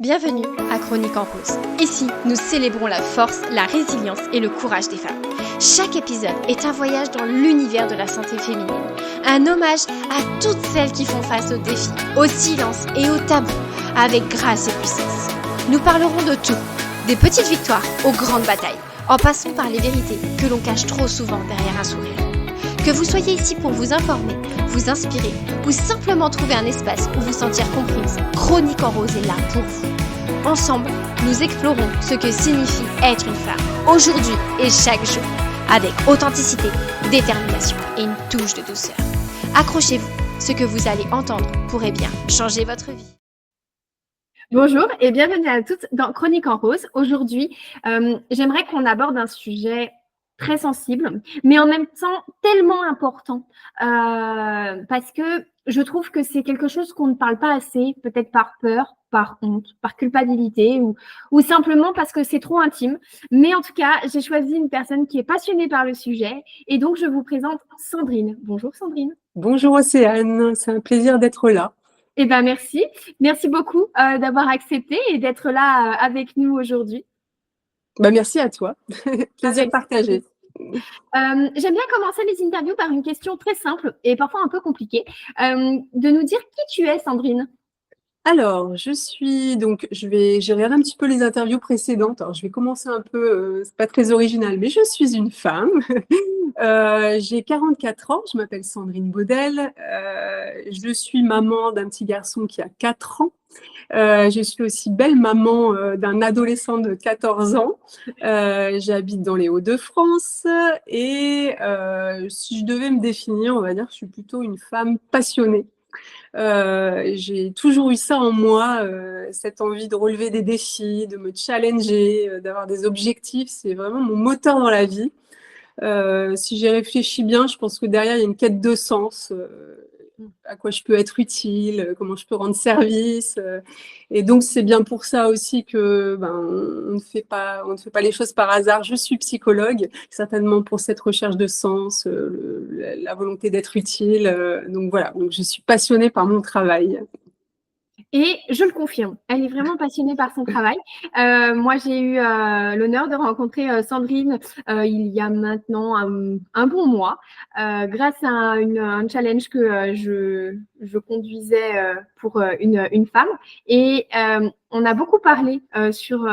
Bienvenue à Chronique en Rose. Ici, nous célébrons la force, la résilience et le courage des femmes. Chaque épisode est un voyage dans l'univers de la santé féminine. Un hommage à toutes celles qui font face aux défis, au silence et aux tabous, avec grâce et puissance. Nous parlerons de tout, des petites victoires aux grandes batailles, en passant par les vérités que l'on cache trop souvent derrière un sourire. Que vous soyez ici pour vous informer, vous inspirer ou simplement trouver un espace où vous sentir comprise, Chronique en Rose est là pour vous. Ensemble, nous explorons ce que signifie être une femme, aujourd'hui et chaque jour, avec authenticité, détermination et une touche de douceur. Accrochez-vous, ce que vous allez entendre pourrait bien changer votre vie. Bonjour et bienvenue à toutes dans Chronique en Rose. Aujourd'hui, j'aimerais qu'on aborde un sujet très sensible, mais en même temps tellement important, parce que je trouve que c'est quelque chose qu'on ne parle pas assez, peut-être par peur, par honte, par culpabilité ou simplement parce que c'est trop intime. Mais en tout cas, j'ai choisi une personne qui est passionnée par le sujet et donc je vous présente Sandrine. Bonjour Sandrine. Bonjour Océane, c'est un plaisir d'être là. Eh bien, merci. Merci beaucoup d'avoir accepté et d'être là avec nous aujourd'hui. Merci à toi. Plaisir partagé. J'aime bien commencer les interviews par une question très simple et parfois un peu compliquée. De nous dire qui tu es, Sandrine. Alors, j'ai regardé un petit peu les interviews précédentes. Alors, je vais commencer un peu, c'est pas très original, mais je suis une femme. J'ai 44 ans, je m'appelle Sandrine Baudel. Je suis maman d'un petit garçon qui a 4 ans. Je suis aussi belle maman d'un adolescent de 14 ans. J'habite dans les Hauts-de-France et si je devais me définir, on va dire que je suis plutôt une femme passionnée. J'ai toujours eu ça en moi, cette envie de relever des défis, de me challenger, d'avoir des objectifs. C'est vraiment mon moteur dans la vie. Si j'y réfléchis bien, je pense que derrière, il y a une quête de sens, à quoi je peux être utile, comment je peux rendre service. Et donc, c'est bien pour ça aussi que on ne fait pas les choses par hasard. Je suis psychologue, certainement pour cette recherche de sens, la volonté d'être utile. Donc voilà, donc je suis passionnée par mon travail. Et je le confirme, elle est vraiment passionnée par son travail. Moi, j'ai eu l'honneur de rencontrer Sandrine il y a maintenant un bon mois, grâce à un challenge que je conduisais pour une femme. Et on a beaucoup parlé sur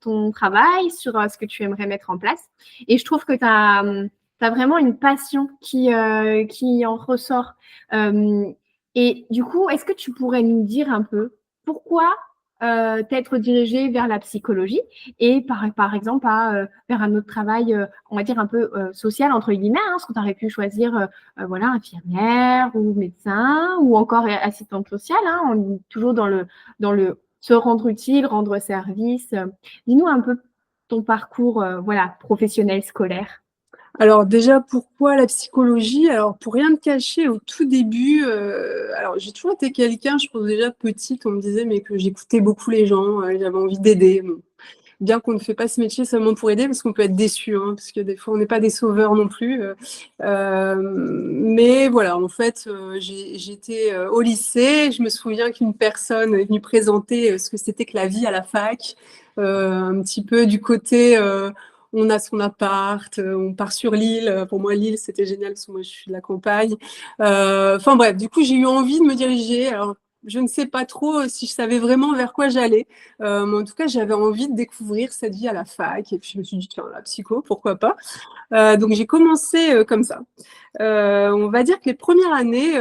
ton travail, sur ce que tu aimerais mettre en place. Et je trouve que tu as vraiment une passion qui en ressort. Et du coup, est-ce que tu pourrais nous dire un peu pourquoi t'être dirigée vers la psychologie et par exemple vers un autre travail, on va dire un peu social entre guillemets, parce que tu aurais pu choisir voilà, infirmière ou médecin ou encore assistante sociale, on est toujours dans le se rendre utile, rendre service. Dis-nous un peu ton parcours voilà, professionnel, scolaire. Alors déjà, pourquoi la psychologie? Alors pour rien te cacher, au tout début, alors j'ai toujours été quelqu'un, je pense déjà petite, on me disait mais que j'écoutais beaucoup les gens, j'avais envie d'aider. Bon, bien qu'on ne fait pas ce métier seulement pour aider, parce qu'on peut être déçu, parce que des fois on n'est pas des sauveurs non plus. Mais voilà, en fait, j'étais au lycée, je me souviens qu'une personne est venue présenter ce que c'était que la vie à la fac, un petit peu du côté on a son appart, on part sur l'île. Pour moi, l'île, c'était génial parce que moi, je suis de la campagne. Enfin bref, du coup, j'ai eu envie de me diriger. Alors, je ne sais pas trop si je savais vraiment vers quoi j'allais. Mais en tout cas, j'avais envie de découvrir cette vie à la fac. Et puis, je me suis dit, tiens, la psycho, pourquoi pas. Donc, j'ai commencé comme ça. On va dire que les premières années,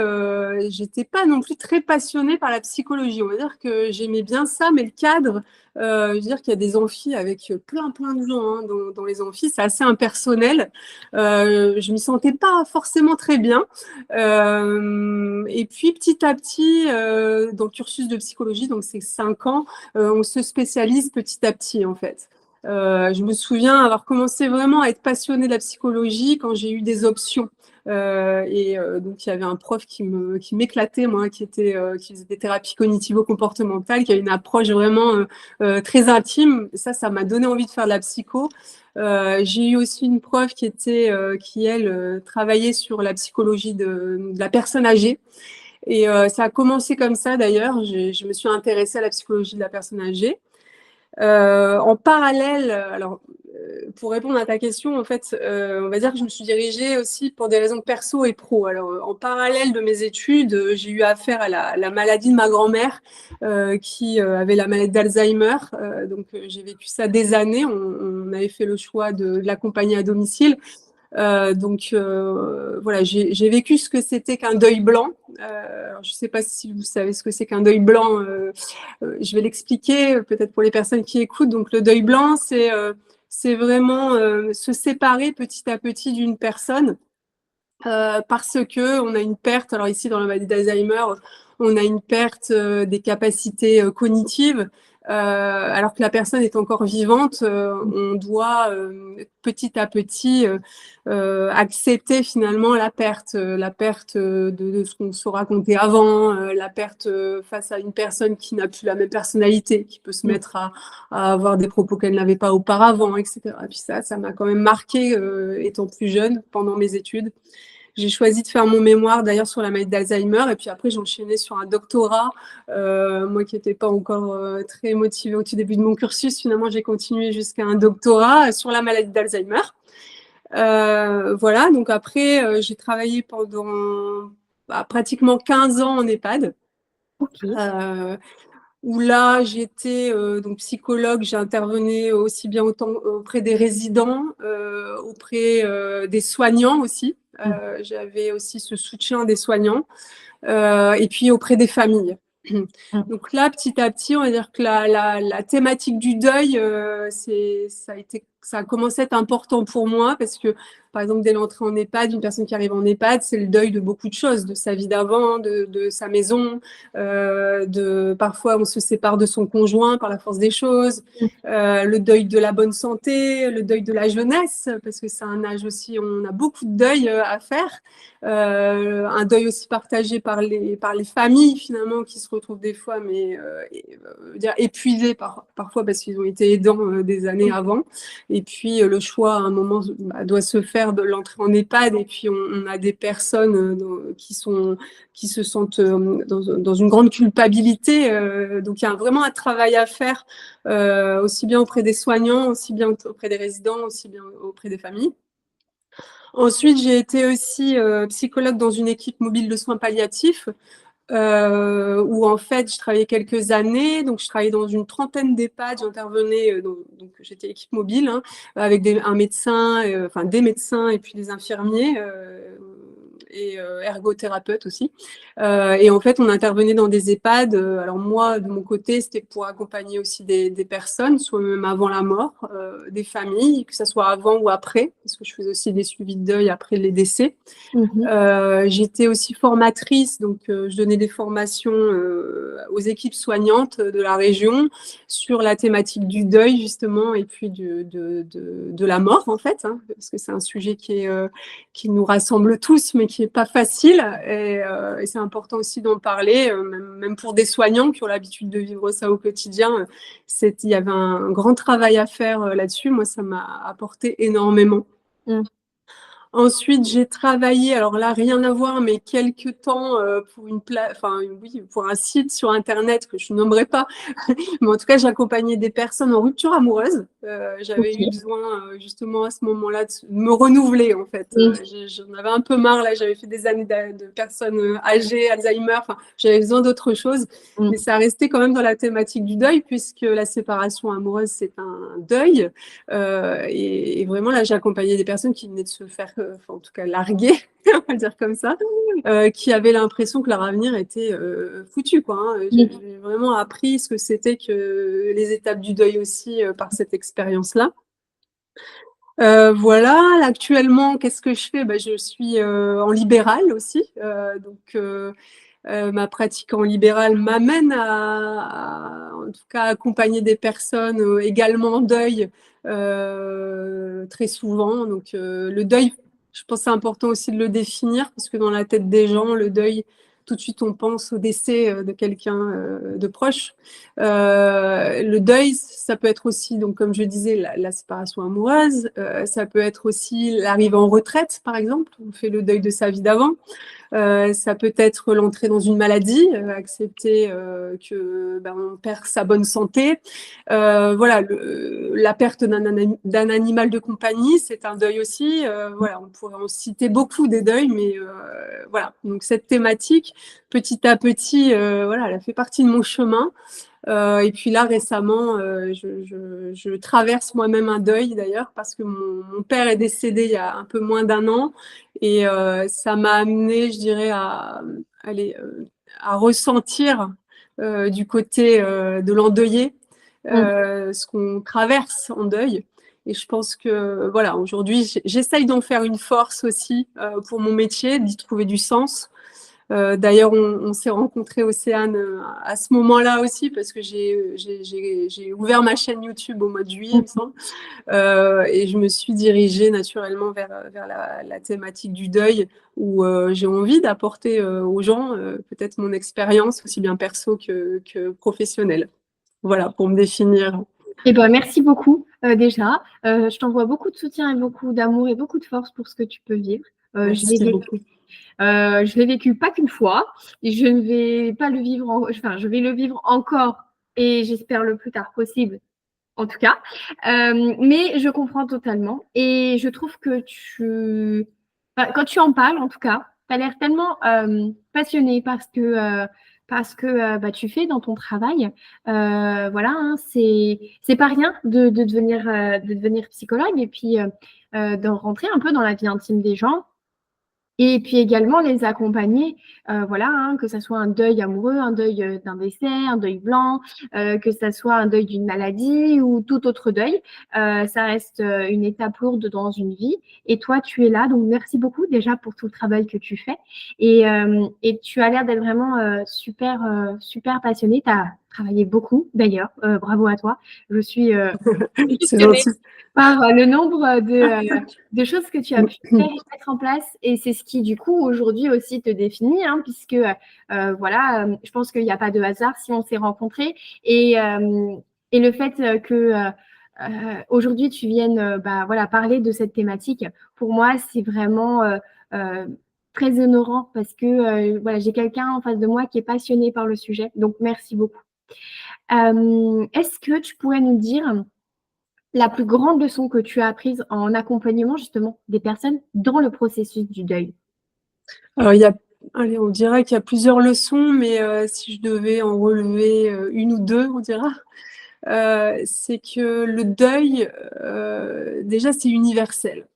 j'étais pas non plus très passionnée par la psychologie. On va dire que j'aimais bien ça, mais le cadre, je veux dire qu'il y a des amphis avec plein de gens dans les amphis, c'est assez impersonnel. Je m'y sentais pas forcément très bien. Et puis petit à petit, dans le cursus de psychologie, donc c'est 5 ans, on se spécialise petit à petit en fait. Je me souviens avoir commencé vraiment à être passionnée de la psychologie quand j'ai eu des options. Donc il y avait un prof qui m'éclatait, moi, qui faisait des thérapies cognitivo-comportementales, qui a une approche vraiment très intime. Ça m'a donné envie de faire de la psycho. J'ai eu aussi une prof qui elle travaillait sur la psychologie de la personne âgée. Et ça a commencé comme ça d'ailleurs. Je me suis intéressée à la psychologie de la personne âgée. En parallèle, alors pour répondre à ta question, en fait, on va dire que je me suis dirigée aussi pour des raisons perso et pro. Alors, en parallèle de mes études, j'ai eu affaire à la maladie de ma grand-mère qui avait la maladie d'Alzheimer. Donc, j'ai vécu ça des années. On avait fait le choix de l'accompagner à domicile. Donc voilà, j'ai vécu ce que c'était qu'un deuil blanc. Alors, je ne sais pas si vous savez ce que c'est qu'un deuil blanc. Je vais l'expliquer peut-être pour les personnes qui écoutent. Donc le deuil blanc, c'est vraiment se séparer petit à petit d'une personne parce que on a une perte. Alors ici dans la maladie d'Alzheimer, on a une perte des capacités cognitives. Alors que la personne est encore vivante, on doit petit à petit accepter finalement la perte de ce qu'on se racontait avant, la perte face à une personne qui n'a plus la même personnalité, qui peut se mettre à avoir des propos qu'elle n'avait pas auparavant, etc. Et puis ça m'a quand même marqué étant plus jeune pendant mes études. J'ai choisi de faire mon mémoire d'ailleurs sur la maladie d'Alzheimer et puis après j'ai enchaîné sur un doctorat. Moi qui n'étais pas encore très motivée au tout début de mon cursus, finalement j'ai continué jusqu'à un doctorat sur la maladie d'Alzheimer. Voilà, donc après j'ai travaillé pendant pratiquement 15 ans en EHPAD. Ok. Où là, j'étais donc psychologue, j'intervenais aussi bien auprès des résidents, auprès des soignants aussi. J'avais aussi ce soutien des soignants et puis auprès des familles. Donc là, petit à petit, on va dire que la thématique du deuil, ça a commencé à être important pour moi parce que, par exemple, dès l'entrée en EHPAD, une personne qui arrive en EHPAD, c'est le deuil de beaucoup de choses, de sa vie d'avant, de sa maison, parfois on se sépare de son conjoint par la force des choses, le deuil de la bonne santé, le deuil de la jeunesse, parce que c'est un âge aussi, on a beaucoup de deuil à faire. Un deuil aussi partagé par les familles finalement qui se retrouvent des fois dire épuisées parfois parce qu'ils ont été aidants des années avant et puis le choix à un moment doit se faire de l'entrée en EHPAD et puis on a des personnes qui se sentent dans une grande culpabilité donc il y a vraiment un travail à faire aussi bien auprès des soignants, aussi bien auprès des résidents, aussi bien auprès des familles. Ensuite, j'ai été aussi psychologue dans une équipe mobile de soins palliatifs où en fait, je travaillais quelques années. Donc, je travaillais dans une trentaine d'EHPAD. J'intervenais, donc j'étais équipe mobile avec un médecin, enfin des médecins et puis des infirmiers et ergothérapeutes aussi. Et en fait, on intervenait dans des EHPAD. Alors moi, de mon côté, c'était pour accompagner aussi des personnes, soit même avant la mort, des familles, que ce soit avant ou après, parce que je faisais aussi des suivis de deuil après les décès. J'étais aussi formatrice, donc je donnais des formations aux équipes soignantes de la région sur la thématique du deuil justement et puis de la mort en fait, parce que c'est un sujet qui nous rassemble tous mais qui n'est pas facile et c'est important aussi d'en parler, même pour des soignants qui ont l'habitude de vivre ça au quotidien. Il y avait un grand travail à faire là-dessus. Moi, ça m'a apporté énormément. Ensuite, j'ai travaillé, alors là, rien à voir, mais quelques temps pour un site sur Internet que je nommerai pas. Mais en tout cas, j'accompagnais des personnes en rupture amoureuse. J'avais eu besoin, justement, à ce moment-là, de me renouveler, en fait. J'en avais un peu marre, là. J'avais fait des années de personnes âgées, Alzheimer. Enfin, j'avais besoin d'autre chose. Mais ça restait quand même dans la thématique du deuil, puisque la séparation amoureuse, c'est un deuil. Et vraiment, là, j'ai accompagné des personnes qui venaient de se faire en tout cas largués, on va dire comme ça, qui avaient l'impression que leur avenir était foutu, quoi. J'ai vraiment appris ce que c'était que les étapes du deuil aussi par cette expérience-là. Voilà, actuellement, qu'est-ce que je fais? Je suis en libéral aussi, donc ma pratique en libéral m'amène en tout cas, accompagner des personnes également en deuil très souvent. Donc, le deuil, je pense que c'est important aussi de le définir parce que dans la tête des gens, le deuil, tout de suite, on pense au décès de quelqu'un de proche. Le deuil, ça peut être aussi, donc comme je disais, la séparation amoureuse, ça peut être aussi l'arrivée en retraite, par exemple, on fait le deuil de sa vie d'avant. Ça peut être l'entrée dans une maladie, accepter que on perd sa bonne santé. Voilà, la perte d'un animal de compagnie, c'est un deuil aussi. Voilà, on pourrait en citer beaucoup des deuils, mais voilà. Donc cette thématique, petit à petit, voilà, elle a fait partie de mon chemin. Et puis là, récemment, je traverse moi-même un deuil d'ailleurs parce que mon père est décédé il y a un peu moins d'un an et ça m'a amené, je dirais, à ressentir du côté de l'endeuillé ce qu'on traverse en deuil. Et je pense que voilà, aujourd'hui, j'essaye d'en faire une force aussi pour mon métier, d'y trouver du sens. D'ailleurs, on s'est rencontrés, Océane, à ce moment-là aussi, parce que j'ai ouvert ma chaîne YouTube au mois de juillet, il me semble, et je me suis dirigée naturellement vers la thématique du deuil, où j'ai envie d'apporter aux gens peut-être mon expérience, aussi bien perso que professionnelle. Voilà, pour me définir. Eh ben, merci beaucoup déjà. Je t'envoie beaucoup de soutien et beaucoup d'amour et beaucoup de force pour ce que tu peux vivre. Merci beaucoup. Je l'ai vécu pas qu'une fois et je ne vais pas le vivre, enfin, je vais le vivre encore et j'espère le plus tard possible, en tout cas. Mais je comprends totalement et je trouve que quand tu en parles, en tout cas, tu as l'air tellement passionné parce que tu fais dans ton travail. Voilà, hein, c'est pas rien de devenir psychologue et puis de rentrer un peu dans la vie intime des gens. Et puis également les accompagner, voilà, hein, que ça soit un deuil amoureux, un deuil d'un décès, un deuil blanc, que ça soit un deuil d'une maladie ou tout autre deuil. Ça reste une étape lourde dans une vie. Et toi, tu es là, donc merci beaucoup déjà pour tout le travail que tu fais. Et tu as l'air d'être vraiment super passionné. Tu as travaillé beaucoup d'ailleurs. Bravo à toi. Je suis C'est gentil. par le nombre de choses que tu as pu faire et mettre en place. Et c'est ce qui, du coup, aujourd'hui aussi te définit, hein, puisque, voilà, je pense qu'il n'y a pas de hasard si on s'est rencontrés. Et le fait que aujourd'hui, tu viennes voilà, parler de cette thématique, pour moi, c'est vraiment très honorant parce que voilà, j'ai quelqu'un en face de moi qui est passionné par le sujet. Donc, merci beaucoup. Est-ce que tu pourrais nous dire la plus grande leçon que tu as apprise en accompagnement justement des personnes dans le processus du deuil? Alors, allez, on dirait qu'il y a plusieurs leçons, mais si je devais en relever une ou deux, on dira, c'est que le deuil, déjà, c'est universel.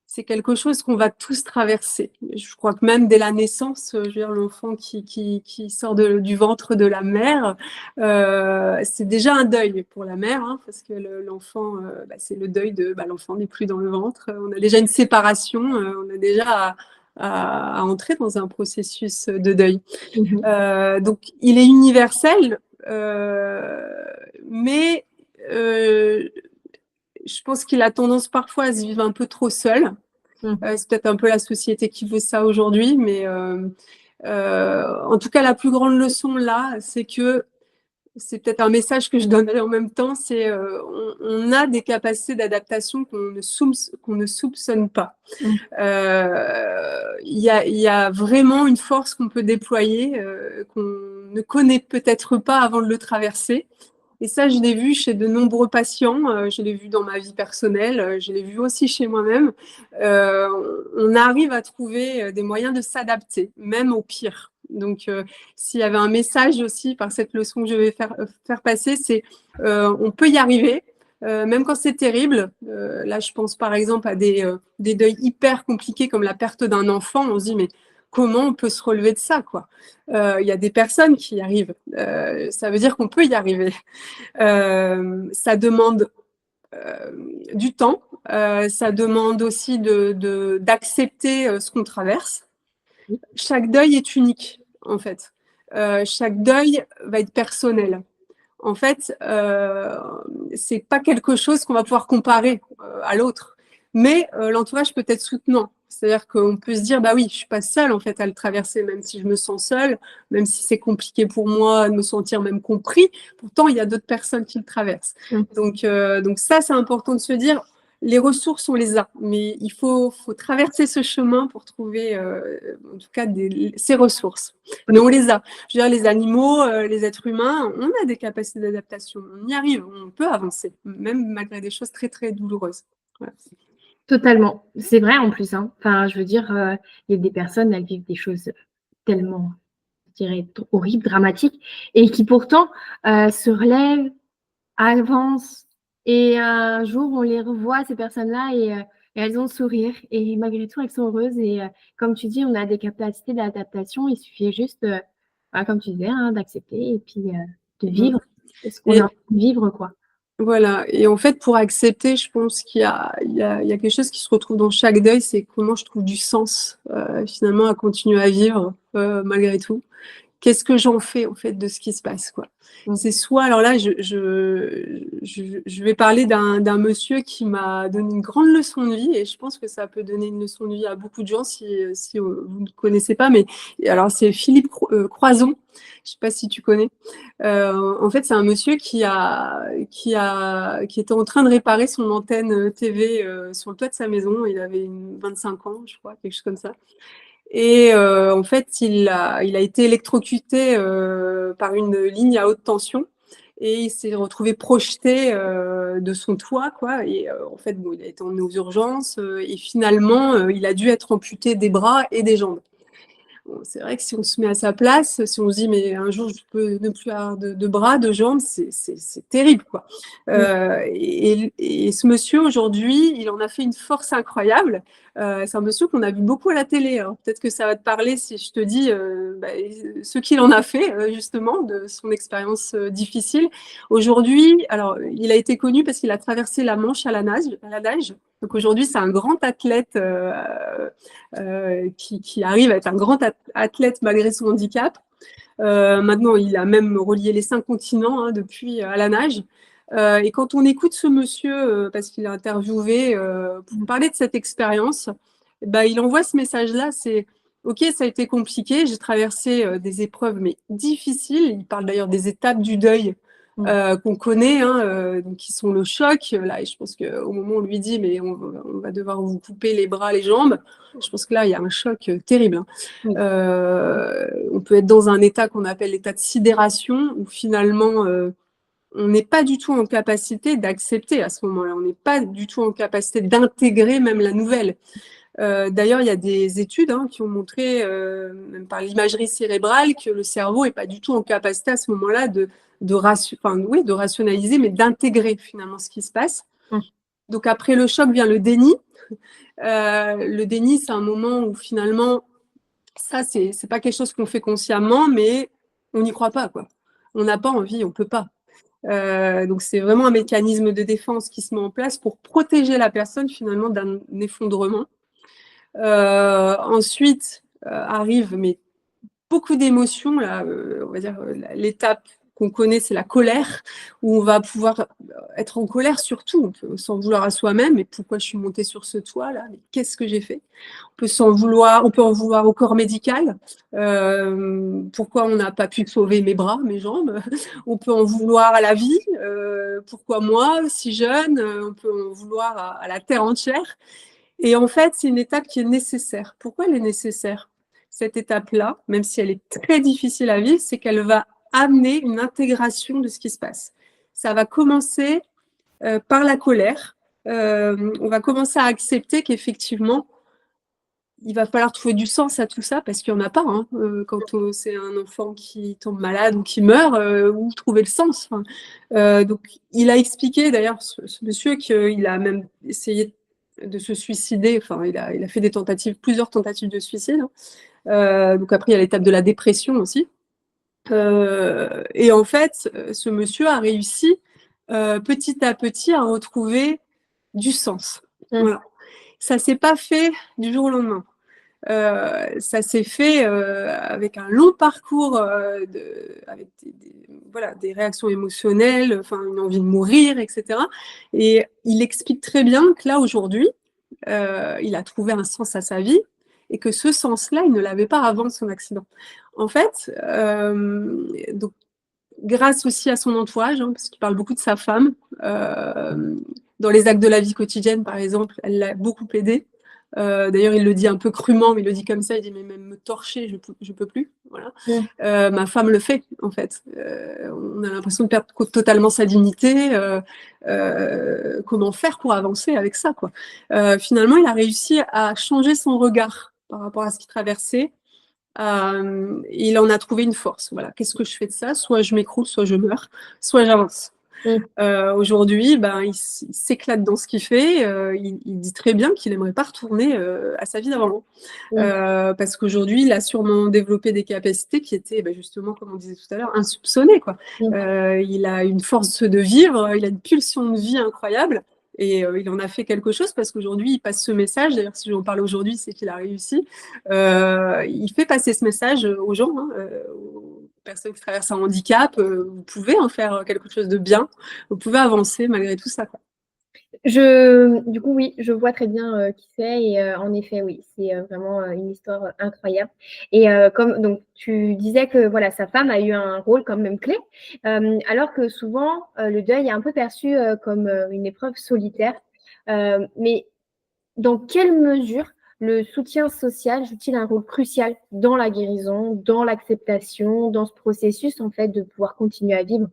C'est quelque chose qu'on va tous traverser. Je crois que même dès la naissance, je veux dire, l'enfant qui sort du ventre de la mère, c'est déjà un deuil pour la mère, hein, parce que l'enfant, c'est le deuil de l'enfant n'est plus dans le ventre. On a déjà une séparation, on a déjà à entrer dans un processus de deuil. Donc, il est universel, mais je pense qu'il a tendance parfois à se vivre un peu trop seul. C'est peut-être un peu la société qui veut ça aujourd'hui, mais en tout cas, la plus grande leçon là, c'est que c'est peut-être un message que je donnerai en même temps, c'est on a des capacités d'adaptation qu'on ne soupçonne pas. Il y a vraiment une force qu'on peut déployer, qu'on ne connaît peut-être pas avant de le traverser. Et ça, je l'ai vu chez de nombreux patients, je l'ai vu dans ma vie personnelle, je l'ai vu aussi chez moi-même. On arrive à trouver des moyens de s'adapter, même au pire. Donc, s'il y avait un message aussi par cette leçon que je vais faire passer, c'est on peut y arriver, même quand c'est terrible. Là, je pense par exemple à des deuils hyper compliqués comme la perte d'un enfant. On se dit, mais comment on peut se relever de ça, quoi. Il y a des personnes qui y arrivent. Ça veut dire qu'on peut y arriver. Ça demande du temps. Ça demande aussi d'accepter ce qu'on traverse. Chaque deuil est unique, en fait. Chaque deuil va être personnel. En fait, c'est pas quelque chose qu'on va pouvoir comparer à l'autre. Mais l'entourage peut être soutenant. C'est-à-dire qu'on peut se dire, bah oui, je suis pas seule en fait à le traverser, même si je me sens seule, même si c'est compliqué pour moi de me sentir même compris. Pourtant, il y a d'autres personnes qui le traversent. Donc ça, c'est important de se dire, les ressources, on les a, mais il faut traverser ce chemin pour trouver, en tout cas, ces ressources. Mais on les a. Je veux dire, les animaux, les êtres humains, on a des capacités d'adaptation. On y arrive, on peut avancer, même malgré des choses très, très douloureuses. Voilà. Totalement. C'est vrai en plus. Hein. Enfin, je veux dire, il y a des personnes, elles vivent des choses tellement, je dirais, horribles, dramatiques, et qui pourtant se relèvent, avancent, et un jour, on les revoit, ces personnes-là, et elles ont le sourire, et malgré tout, elles sont heureuses. Et comme tu dis, on a des capacités d'adaptation, il suffit juste, comme tu disais, hein, d'accepter et puis de vivre ce qu'on a envie de vivre, quoi. Voilà, et en fait, pour accepter, je pense qu'il y a quelque chose qui se retrouve dans chaque deuil, c'est comment je trouve du sens, finalement, à continuer à vivre, malgré tout. Qu'est-ce que j'en fais, en fait, de ce qui se passe, quoi. C'est soit, alors là, je vais parler d'un monsieur qui m'a donné une grande leçon de vie, et je pense que ça peut donner une leçon de vie à beaucoup de gens si vous ne connaissez pas, mais alors c'est Philippe Croison, je sais pas si tu connais. En fait, c'est un monsieur qui était en train de réparer son antenne TV sur le toit de sa maison. Il avait 25 ans, je crois, quelque chose comme ça. Et en fait, il a été électrocuté par une ligne à haute tension et il s'est retrouvé projeté de son toit, quoi. Et en fait, bon, il a été emmené aux urgences et finalement, il a dû être amputé des bras et des jambes. Bon, c'est vrai que si on se met à sa place, si on se dit mais un jour je peux ne plus avoir de bras, de jambes, c'est terrible, quoi. Et ce monsieur aujourd'hui, il en a fait une force incroyable. C'est un monsieur qu'on a vu beaucoup à la télé. Alors peut-être que ça va te parler si je te dis ce qu'il en a fait justement de son expérience difficile. Aujourd'hui, alors il a été connu parce qu'il a traversé la Manche à la nage. Donc aujourd'hui, c'est un grand athlète qui arrive à être un grand athlète malgré son handicap. Maintenant, il a même relié les 5 continents depuis à la nage. Et quand on écoute ce monsieur, parce qu'il est interviewé pour parler de cette expérience, il envoie ce message-là, c'est « Ok, ça a été compliqué, j'ai traversé des épreuves mais difficiles ». Il parle d'ailleurs des étapes du deuil qu'on connaît, donc qui sont le choc. Là, et je pense qu'au moment où on lui dit « mais on va devoir vous couper les bras, les jambes », je pense que là, il y a un choc terrible. On peut être dans un état qu'on appelle l'état de sidération, où finalement, on n'est pas du tout en capacité d'accepter à ce moment-là. On n'est pas du tout en capacité d'intégrer même la nouvelle. D'ailleurs, il y a des études qui ont montré, même par l'imagerie cérébrale, que le cerveau n'est pas du tout en capacité à ce moment-là de rationaliser, mais d'intégrer finalement ce qui se passe. Donc après le choc vient le déni. Le déni, c'est un moment où finalement, ça, c'est pas quelque chose qu'on fait consciemment, mais on n'y croit pas, quoi. On n'a pas envie, on peut pas. Donc c'est vraiment un mécanisme de défense qui se met en place pour protéger la personne finalement d'un effondrement. Ensuite arrive mais beaucoup d'émotions. Là, on va dire l'étape qu'on connaît, c'est la colère, où on va pouvoir être en colère sur tout. On peut s'en vouloir à soi-même. Mais pourquoi je suis montée sur ce toit là? Mais qu'est-ce que j'ai fait? On peut en vouloir au corps médical. Pourquoi on n'a pas pu sauver mes bras, mes jambes? On peut en vouloir à la vie. Pourquoi moi, si jeune? On peut en vouloir à la terre entière. Et en fait, c'est une étape qui est nécessaire. Pourquoi elle est nécessaire? Cette étape-là, même si elle est très difficile à vivre, c'est qu'elle va amener une intégration de ce qui se passe. Ça va commencer par la colère. On va commencer à accepter qu'effectivement, il va falloir trouver du sens à tout ça parce qu'il n'y en a pas. Quand c'est un enfant qui tombe malade ou qui meurt, où trouver le sens. Donc, il a expliqué d'ailleurs, ce monsieur, qu'il a même essayé de se suicider. Enfin, il a fait plusieurs tentatives de suicide. Donc après, il y a l'étape de la dépression aussi. Et en fait, ce monsieur a réussi petit à petit à retrouver du sens. Voilà. Ça s'est pas fait du jour au lendemain. Ça s'est fait avec un long parcours, avec des réactions émotionnelles, une envie de mourir, etc. Et il explique très bien que là, aujourd'hui, il a trouvé un sens à sa vie et que ce sens-là, il ne l'avait pas avant son accident. En fait, donc, grâce aussi à son entourage, hein, parce qu'il parle beaucoup de sa femme, dans les actes de la vie quotidienne, par exemple, elle l'a beaucoup aidé. D'ailleurs, il le dit un peu crûment, mais il le dit comme ça, il dit mais même me torcher, je peux plus. Voilà. Ma femme le fait, en fait. On a l'impression de perdre totalement sa dignité. Comment faire pour avancer avec ça, quoi. Finalement, il a réussi à changer son regard par rapport à ce qu'il traversait. Il en a trouvé une force. Voilà. Qu'est-ce que je fais de ça? Soit je m'écroule, soit je meurs, soit j'avance. Aujourd'hui, ben, il s'éclate dans ce qu'il fait. Il dit très bien qu'il aimerait pas retourner à sa vie d'avant. Parce qu'aujourd'hui, il a sûrement développé des capacités qui étaient justement, comme on disait tout à l'heure, insoupçonnées, quoi. Il a une force de vivre, il a une pulsion de vie incroyable. Et il en a fait quelque chose parce qu'aujourd'hui, il passe ce message. D'ailleurs, si j'en parle aujourd'hui, c'est qu'il a réussi. Il fait passer ce message aux gens, hein, aux personnes qui traversent un handicap. Vous pouvez en faire quelque chose de bien. Vous pouvez avancer malgré tout ça, quoi. Du coup, oui, je vois très bien qui c'est et en effet, oui, c'est vraiment une histoire incroyable. Et comme donc tu disais que voilà, sa femme a eu un rôle quand même clé, alors que souvent le deuil est un peu perçu comme une épreuve solitaire. Mais dans quelle mesure le soutien social joue-t-il un rôle crucial dans la guérison, dans l'acceptation, dans ce processus en fait de pouvoir continuer à vivre?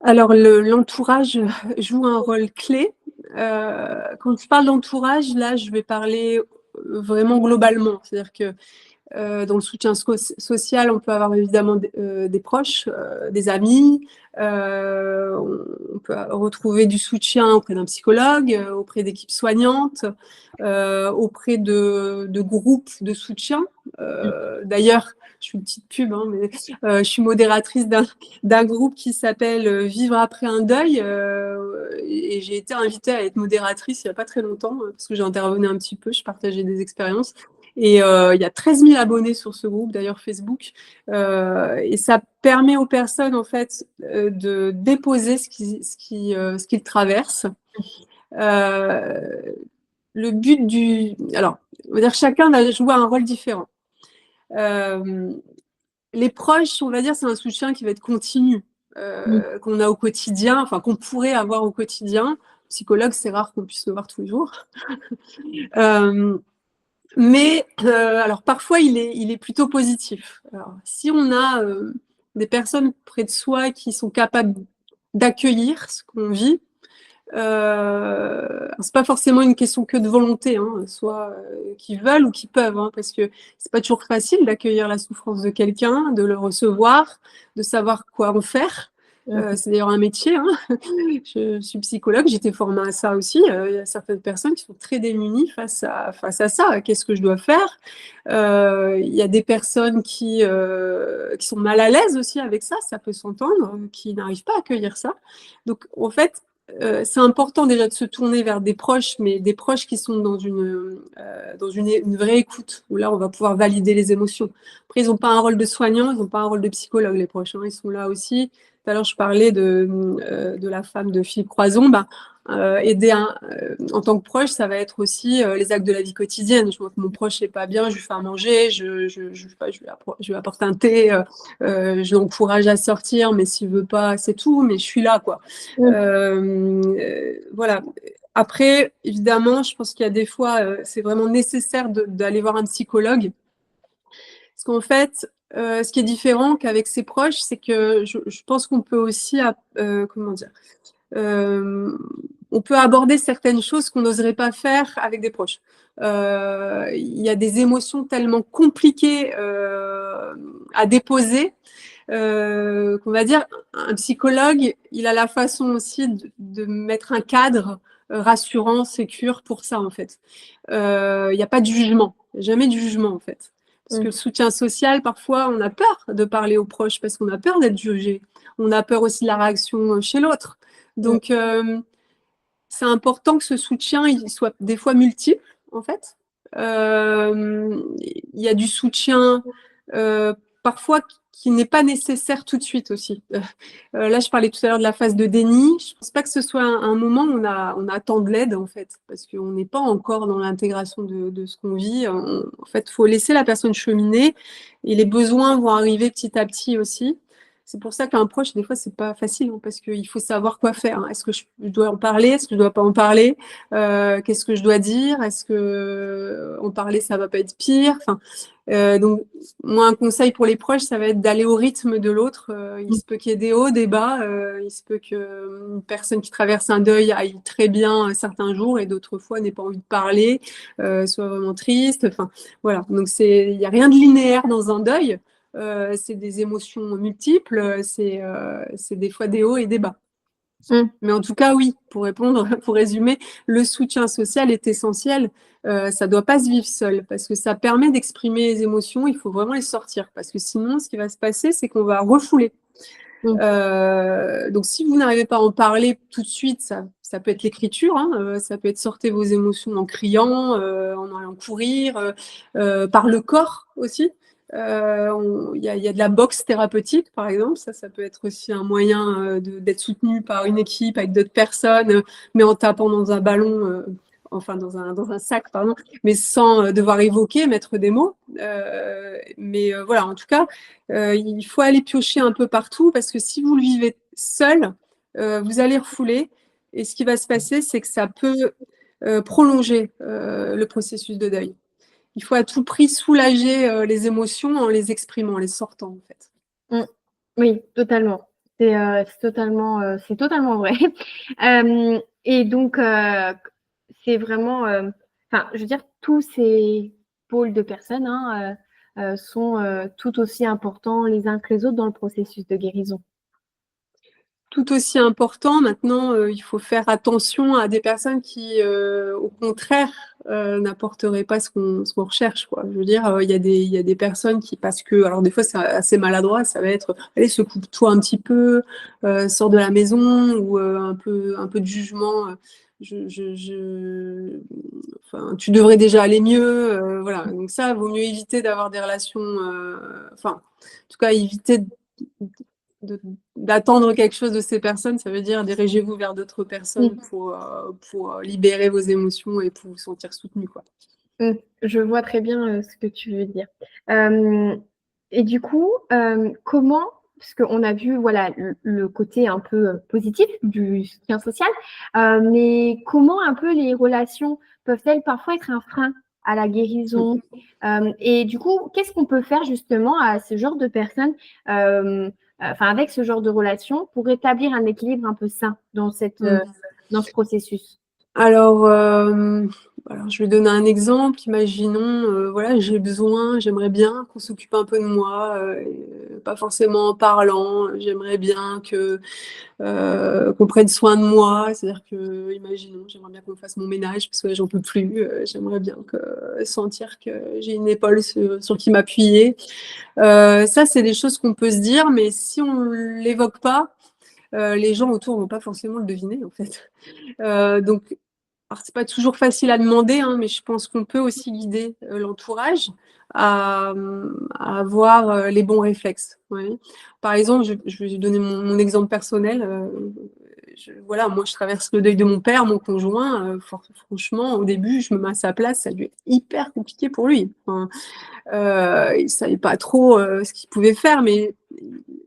Alors l'entourage joue un rôle clé. Quand je parle d'entourage, là, je vais parler vraiment globalement. C'est-à-dire que dans le soutien social, on peut avoir évidemment des proches, des amis. On peut retrouver du soutien auprès d'un psychologue, auprès d'équipes soignantes, auprès de groupes de soutien. D'ailleurs, je fais une petite pub, hein, mais je suis modératrice d'un groupe qui s'appelle Vivre après un deuil. Et j'ai été invitée à être modératrice il n'y a pas très longtemps, parce que j'ai intervenu un petit peu, je partageais des expériences. Et il y a 13 000 abonnés sur ce groupe, d'ailleurs Facebook. Et ça permet aux personnes, en fait, de déposer ce qu'ils traversent. Le but alors, on va dire chacun va jouer un rôle différent. Les proches, on va dire, c'est un soutien qui va être continu, qu'on a au quotidien, enfin qu'on pourrait avoir au quotidien. Psychologue, c'est rare qu'on puisse le voir tous les jours. Mais alors parfois, il est plutôt positif. Alors, si on a des personnes près de soi qui sont capables d'accueillir ce qu'on vit, c'est pas forcément une question que de volonté, hein, soit qui veulent ou qui peuvent, hein, parce que c'est pas toujours facile d'accueillir la souffrance de quelqu'un, de le recevoir, de savoir quoi en faire. C'est d'ailleurs un métier, hein. Je suis psychologue, j'étais formée à ça aussi. Il y a certaines personnes qui sont très démunies face à ça. Qu'est-ce que je dois faire? Il y a des personnes qui sont mal à l'aise aussi avec ça peut s'entendre, qui n'arrivent pas à accueillir ça. Donc, en fait, c'est important déjà de se tourner vers des proches, mais des proches qui sont dans une vraie écoute, où là, on va pouvoir valider les émotions. Après, ils n'ont pas un rôle de soignant, ils n'ont pas un rôle de psychologue, les proches, hein, ils sont là aussi. Tout à l'heure, je parlais de la femme de Philippe Croison. Aider en tant que proche, ça va être aussi les actes de la vie quotidienne. Je vois que mon proche n'est pas bien, je lui fais à manger, je lui apporte un thé, je l'encourage à sortir, mais s'il veut pas, c'est tout, mais je suis là, quoi. Voilà. Après, évidemment, je pense qu'il y a des fois, c'est vraiment nécessaire d'aller voir un psychologue. Parce qu'en fait, ce qui est différent qu'avec ses proches, c'est que je pense qu'on peut aussi, comment dire, on peut aborder certaines choses qu'on n'oserait pas faire avec des proches. Il y a des émotions tellement compliquées à déposer qu'on va dire, un psychologue, il a la façon aussi de mettre un cadre rassurant, sécure pour ça, en fait. Il n'y a pas de jugement, jamais de jugement, en fait. Parce que le soutien social, parfois, on a peur de parler aux proches parce qu'on a peur d'être jugé. On a peur aussi de la réaction chez l'autre. Donc, c'est important que ce soutien il soit des fois multiple, en fait. Il y a du soutien parfois qui n'est pas nécessaire tout de suite aussi. Là, je parlais tout à l'heure de la phase de déni. Je ne pense pas que ce soit un moment où on attend de l'aide, en fait, parce qu'on n'est pas encore dans l'intégration de ce qu'on vit. En fait, il faut laisser la personne cheminer et les besoins vont arriver petit à petit aussi. C'est pour ça qu'un proche, des fois, c'est pas facile, hein, parce qu'il faut savoir quoi faire. Est-ce que je dois en parler? Est-ce que je dois pas en parler? Qu'est-ce que je dois dire? Est-ce que en parler, ça va pas être pire? Enfin, donc, moi, un conseil pour les proches, ça va être d'aller au rythme de l'autre. Il se peut qu'il y ait des hauts, des bas. Il se peut qu'une personne qui traverse un deuil aille très bien certains jours et d'autres fois n'ait pas envie de parler, soit vraiment triste. Enfin, voilà. Donc, il n'y a rien de linéaire dans un deuil. C'est des émotions multiples. C'est des fois des hauts et des bas. Mais en tout cas, oui, pour répondre, pour résumer, le soutien social est essentiel. Ça ne doit pas se vivre seul parce que ça permet d'exprimer les émotions. Il faut vraiment les sortir parce que sinon, ce qui va se passer, c'est qu'on va refouler. Donc, si vous n'arrivez pas à en parler tout de suite, ça peut être l'écriture, hein, ça peut être sortir vos émotions en criant, en allant courir, par le corps aussi. Il y a de la boxe thérapeutique, par exemple. Ça peut être aussi un moyen d'être soutenu par une équipe avec d'autres personnes, mais en tapant dans un ballon, enfin dans un sac, pardon, mais sans devoir évoquer, mettre des mots. Mais voilà, en tout cas, il faut aller piocher un peu partout parce que si vous le vivez seul, vous allez refouler. Et ce qui va se passer, c'est que ça peut prolonger le processus de deuil. Il faut à tout prix soulager les émotions en les exprimant, en les sortant, en fait. Oui, totalement. C'est totalement vrai. Et donc, c'est vraiment, je veux dire, tous ces pôles de personnes sont tout aussi importants les uns que les autres dans le processus de guérison. Tout aussi important, maintenant, il faut faire attention à des personnes qui, au contraire, n'apporteraient pas ce qu'on recherche, quoi. Je veux dire, il y a des personnes qui, parce que, alors des fois c'est assez maladroit, ça va être, allez, secoupe-toi un petit peu, sors de la maison, ou un peu de jugement. Enfin, tu devrais déjà aller mieux, voilà. Donc ça, vaut mieux éviter d'avoir des relations, enfin, en tout cas, éviter d'attendre quelque chose de ces personnes. Ça veut dire dirigez-vous vers d'autres personnes pour libérer vos émotions et pour vous sentir soutenu, quoi. Je vois très bien ce que tu veux dire. Et du coup, comment, parce qu'on a vu voilà, le côté un peu positif du soutien social, mais comment un peu les relations peuvent-elles parfois être un frein à la guérison? Et du coup, qu'est-ce qu'on peut faire justement à ce genre de personnes, avec ce genre de relations, pour établir un équilibre un peu sain dans dans ce processus? Alors, je vais donner un exemple. Imaginons, voilà, j'aimerais bien qu'on s'occupe un peu de moi, pas forcément en parlant. J'aimerais bien qu'on prenne soin de moi. C'est-à-dire que, imaginons, j'aimerais bien qu'on fasse mon ménage parce que j'en peux plus. J'aimerais bien sentir que j'ai une épaule sur qui m'appuyer. Ça, c'est des choses qu'on peut se dire, mais si on l'évoque pas, les gens autour vont pas forcément le deviner, en fait. Donc, alors, c'est pas toujours facile à demander, hein, mais je pense qu'on peut aussi guider l'entourage à avoir les bons réflexes. Ouais. Par exemple, je vais donner mon exemple personnel. Voilà, moi, je traverse le deuil de mon père, mon conjoint. Franchement, au début, je me mets à sa place, ça a dû être hyper compliqué pour lui. Enfin, il savait pas trop ce qu'il pouvait faire, mais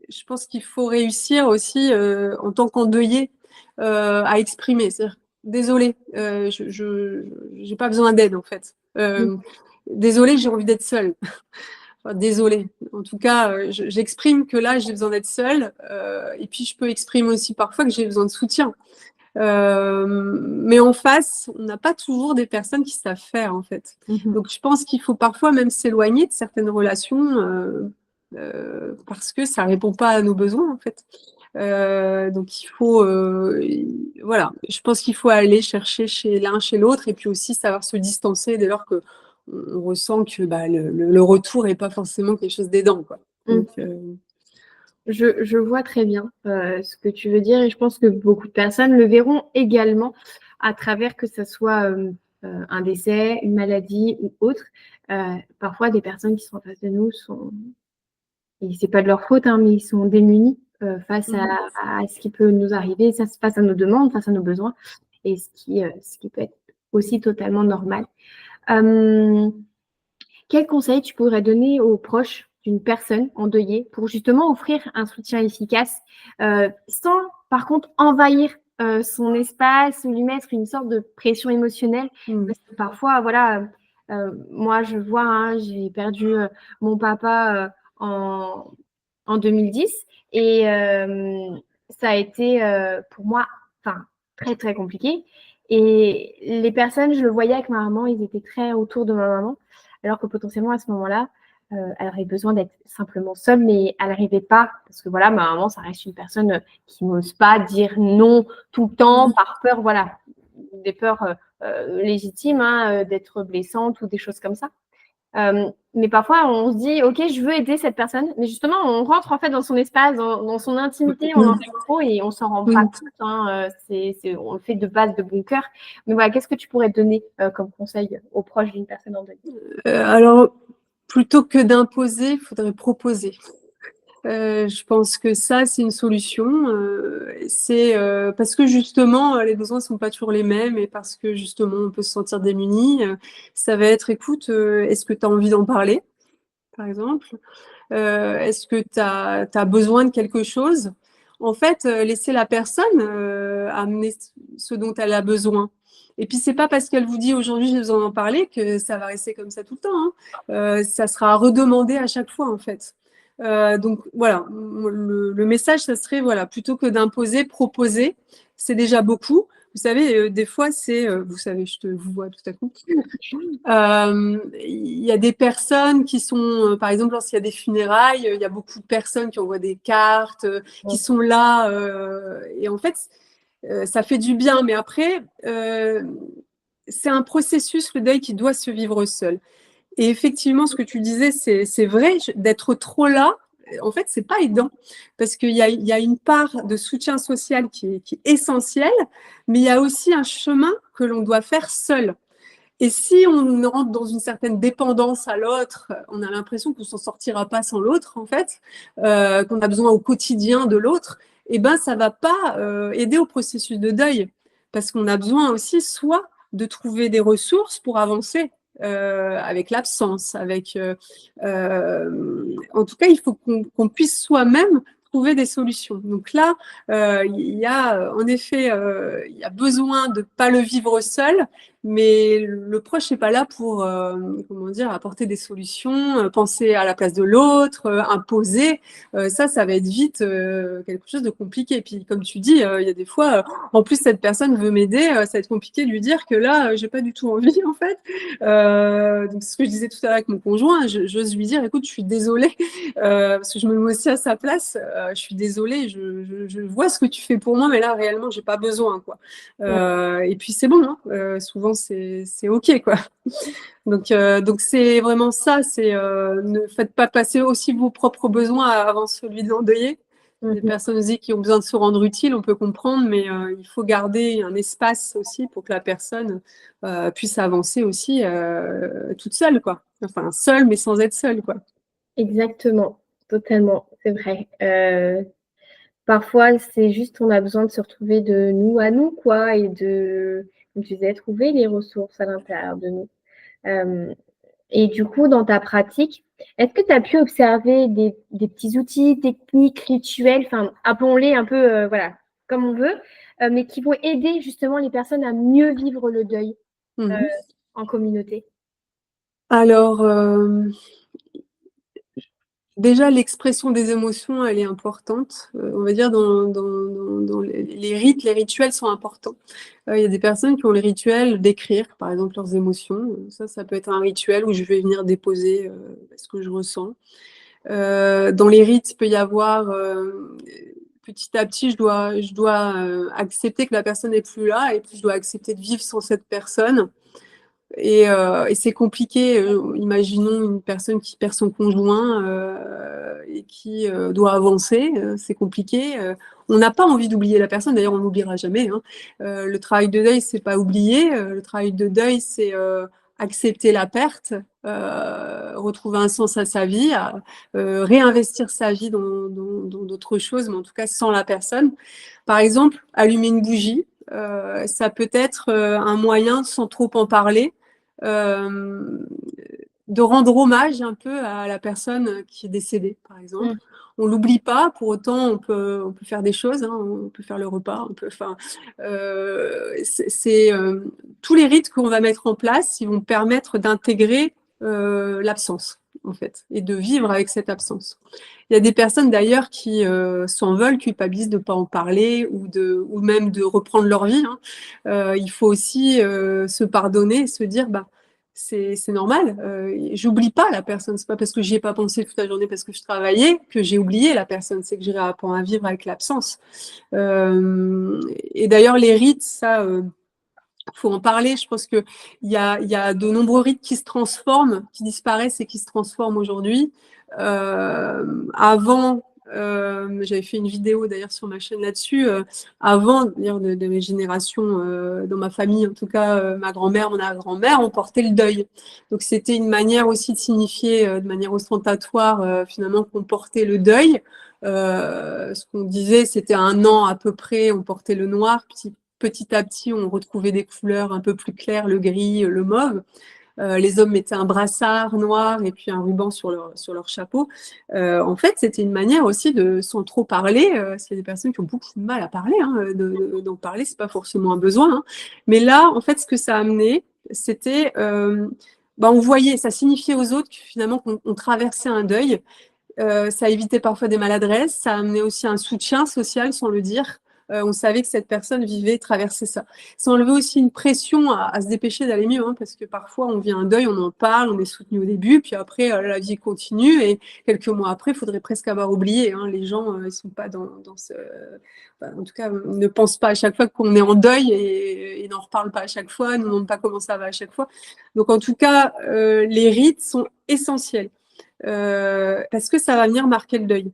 je pense qu'il faut réussir aussi en tant qu'endeuillé à exprimer. C'est-à-dire, désolée, je n'ai pas besoin d'aide en fait. Désolée, j'ai envie d'être seule. Enfin, désolée. En tout cas, j'exprime que là, j'ai besoin d'être seule. Et puis, je peux exprimer aussi parfois que j'ai besoin de soutien. Mais en face, on n'a pas toujours des personnes qui savent faire en fait. Donc, je pense qu'il faut parfois même s'éloigner de certaines relations parce que ça répond pas à nos besoins en fait. Donc il faut, voilà, je pense qu'il faut aller chercher chez l'un, chez l'autre, et puis aussi savoir se distancer dès lors que on ressent que le retour n'est pas forcément quelque chose d'aidant, quoi. Donc, Je vois très bien ce que tu veux dire et je pense que beaucoup de personnes le verront également à travers que ce soit un décès, une maladie ou autre. Parfois, des personnes qui sont en face de nous sont et c'est pas de leur faute, hein, mais ils sont démunis face à ce qui peut nous arriver, face à nos demandes, face à nos besoins, et ce qui peut être aussi totalement normal. Quel conseil tu pourrais donner aux proches d'une personne endeuillée pour justement offrir un soutien efficace sans par contre envahir son espace ou lui mettre une sorte de pression émotionnelle? Parce que parfois, voilà, moi je vois, hein, j'ai perdu mon papa en 2010 et ça a été pour moi très très compliqué. Et les personnes, je le voyais avec ma maman, ils étaient très autour de ma maman, alors que potentiellement à ce moment-là, elle aurait besoin d'être simplement seule, mais elle n'arrivait pas, parce que voilà, ma maman, ça reste une personne qui n'ose pas dire non tout le temps par peur, voilà, des peurs légitimes, hein, d'être blessante ou des choses comme ça. Mais parfois, on se dit, OK, je veux aider cette personne, mais justement, on rentre en fait dans son espace, dans son intimité, on en fait trop et on s'en rend pas compte. Hein, on le fait de base de bon cœur. Mais voilà, qu'est-ce que tu pourrais donner comme conseil aux proches d'une personne en deuil? Alors, plutôt que d'imposer, il faudrait proposer. Je pense que ça, c'est une solution. C'est parce que justement, les besoins sont pas toujours les mêmes et parce que justement, on peut se sentir démuni. Ça va être, écoute, est-ce que tu as envie d'en parler, par exemple? Est-ce que tu as besoin de quelque chose? En fait, laisser la personne amener ce dont elle a besoin. Et puis, c'est pas parce qu'elle vous dit aujourd'hui j'ai besoin d'en parler que ça va rester comme ça tout le temps. Hein. Ça sera redemandé à chaque fois, en fait. Donc voilà, le message, ça serait voilà, plutôt que d'imposer, proposer, c'est déjà beaucoup. Vous savez, des fois, vous savez, je te vous vois tout à coup. Il y a des personnes qui sont, par exemple, lorsqu'il y a des funérailles, il y a beaucoup de personnes qui envoient des cartes, qui sont là, et en fait, ça fait du bien. Mais après, c'est un processus, le deuil, qui doit se vivre seul. Et effectivement, ce que tu disais, c'est vrai, d'être trop là, en fait, c'est pas aidant. Parce qu'il y a une part de soutien social qui est essentielle, mais il y a aussi un chemin que l'on doit faire seul. Et si on rentre dans une certaine dépendance à l'autre, on a l'impression qu'on ne s'en sortira pas sans l'autre, en fait, qu'on a besoin au quotidien de l'autre, et ben ça ne va pas aider au processus de deuil. Parce qu'on a besoin aussi, soit de trouver des ressources pour avancer avec l'absence, en tout cas, il faut qu'on puisse soi-même trouver des solutions. Donc là, il y a en effet, il y a besoin de ne pas le vivre seul, mais le proche n'est pas là pour comment dire, apporter des solutions, penser à la place de l'autre, imposer. Ça va être vite quelque chose de compliqué. Et puis, comme tu dis, il y a des fois, en plus, cette personne veut m'aider, ça va être compliqué de lui dire que là, j'ai pas du tout envie, en fait. Donc, c'est ce que je disais tout à l'heure avec mon conjoint. J'ose lui dire, écoute, je suis désolée, parce que je me mets aussi à sa place. Je suis désolée, je vois ce que tu fais pour moi, mais là, réellement, j'ai pas besoin, quoi. Et puis, c'est bon, hein. Souvent, c'est OK, quoi. Donc c'est vraiment ça, c'est ne faites pas passer aussi vos propres besoins avant celui de l'endeuillé. Des personnes aussi qui ont besoin de se rendre utiles, on peut comprendre, mais il faut garder un espace aussi pour que la personne puisse avancer aussi toute seule, quoi. Enfin, seule, mais sans être seule, quoi. Exactement, totalement, c'est vrai. Parfois, c'est juste on a besoin de se retrouver de nous à nous, quoi, et de, comme tu disais, trouver les ressources à l'intérieur de nous. Et du coup, dans ta pratique, est-ce que tu as pu observer des petits outils, techniques, rituels, enfin, appelons-les un peu, voilà, comme on veut, mais qui vont aider justement les personnes à mieux vivre le deuil en communauté? Alors, déjà, l'expression des émotions, elle est importante. On va dire dans les rites, les rituels sont importants. Il y a des personnes qui ont les rituels d'écrire, par exemple, leurs émotions. Ça peut être un rituel où je vais venir déposer ce que je ressens. Dans les rites, il peut y avoir petit à petit, je dois accepter que la personne n'est plus là et puis je dois accepter de vivre sans cette personne. Et c'est compliqué. Imaginons une personne qui perd son conjoint et qui doit avancer. C'est compliqué. On n'a pas envie d'oublier la personne. D'ailleurs, on n'oubliera jamais. Hein. Le travail de deuil, c'est pas oublier. Le travail de deuil, c'est accepter la perte retrouver un sens à sa vie, à réinvestir sa vie dans d'autres choses, mais en tout cas sans la personne. Par exemple, allumer une bougie, ça peut être un moyen, sans trop en parler, de rendre hommage un peu à la personne qui est décédée, par exemple. On l'oublie pas, pour autant on peut faire des choses, hein, on peut faire le repas, tous les rites qu'on va mettre en place, ils vont permettre d'intégrer l'absence, en fait, et de vivre avec cette absence. Il y a des personnes d'ailleurs qui s'en veulent, culpabilisent de ne pas en parler ou même de reprendre leur vie, hein. Il faut aussi se pardonner et se dire, c'est normal, j'oublie pas la personne, c'est pas parce que j'y ai pas pensé toute la journée parce que je travaillais que j'ai oublié la personne, c'est que j'ai réapprends à vivre avec l'absence. Et d'ailleurs les rites, ça faut en parler. Je pense qu'il y a de nombreux rites qui se transforment, qui disparaissent et qui se transforment aujourd'hui. Avant, j'avais fait une vidéo d'ailleurs sur ma chaîne là-dessus. Avant, d'ailleurs, de mes générations, dans ma famille, en tout cas, ma grand-mère, mon arrière-grand-mère, on portait le deuil. Donc c'était une manière aussi de signifier, de manière ostentatoire, finalement, qu'on portait le deuil. Ce qu'on disait, c'était 1 an à peu près, on portait le noir, petit à petit, on retrouvait des couleurs un peu plus claires, le gris, le mauve. Les hommes mettaient un brassard noir et puis un ruban sur leur chapeau. En fait, c'était une manière aussi de, sans trop parler, s'il y a des personnes qui ont beaucoup de mal à parler, hein, d'en parler, c'est pas forcément un besoin. Hein. Mais là, en fait, ce que ça a amené, c'était, on voyait, ça signifiait aux autres que, finalement qu'on traversait un deuil. Ça évitait parfois des maladresses, ça amenait aussi un soutien social, sans le dire. On savait que cette personne vivait, traversait ça. Ça enlevait aussi une pression à se dépêcher d'aller mieux, hein, parce que parfois on vit un deuil, on en parle, on est soutenu au début, puis après la vie continue et quelques mois après, il faudrait presque avoir oublié. Hein. Les gens ils sont pas dans ce... en tout cas, ne pensent pas à chaque fois qu'on est en deuil et n'en reparlent pas à chaque fois, ne demandent pas comment ça va à chaque fois. Donc en tout cas, les rites sont essentiels. Parce que ça va venir marquer le deuil.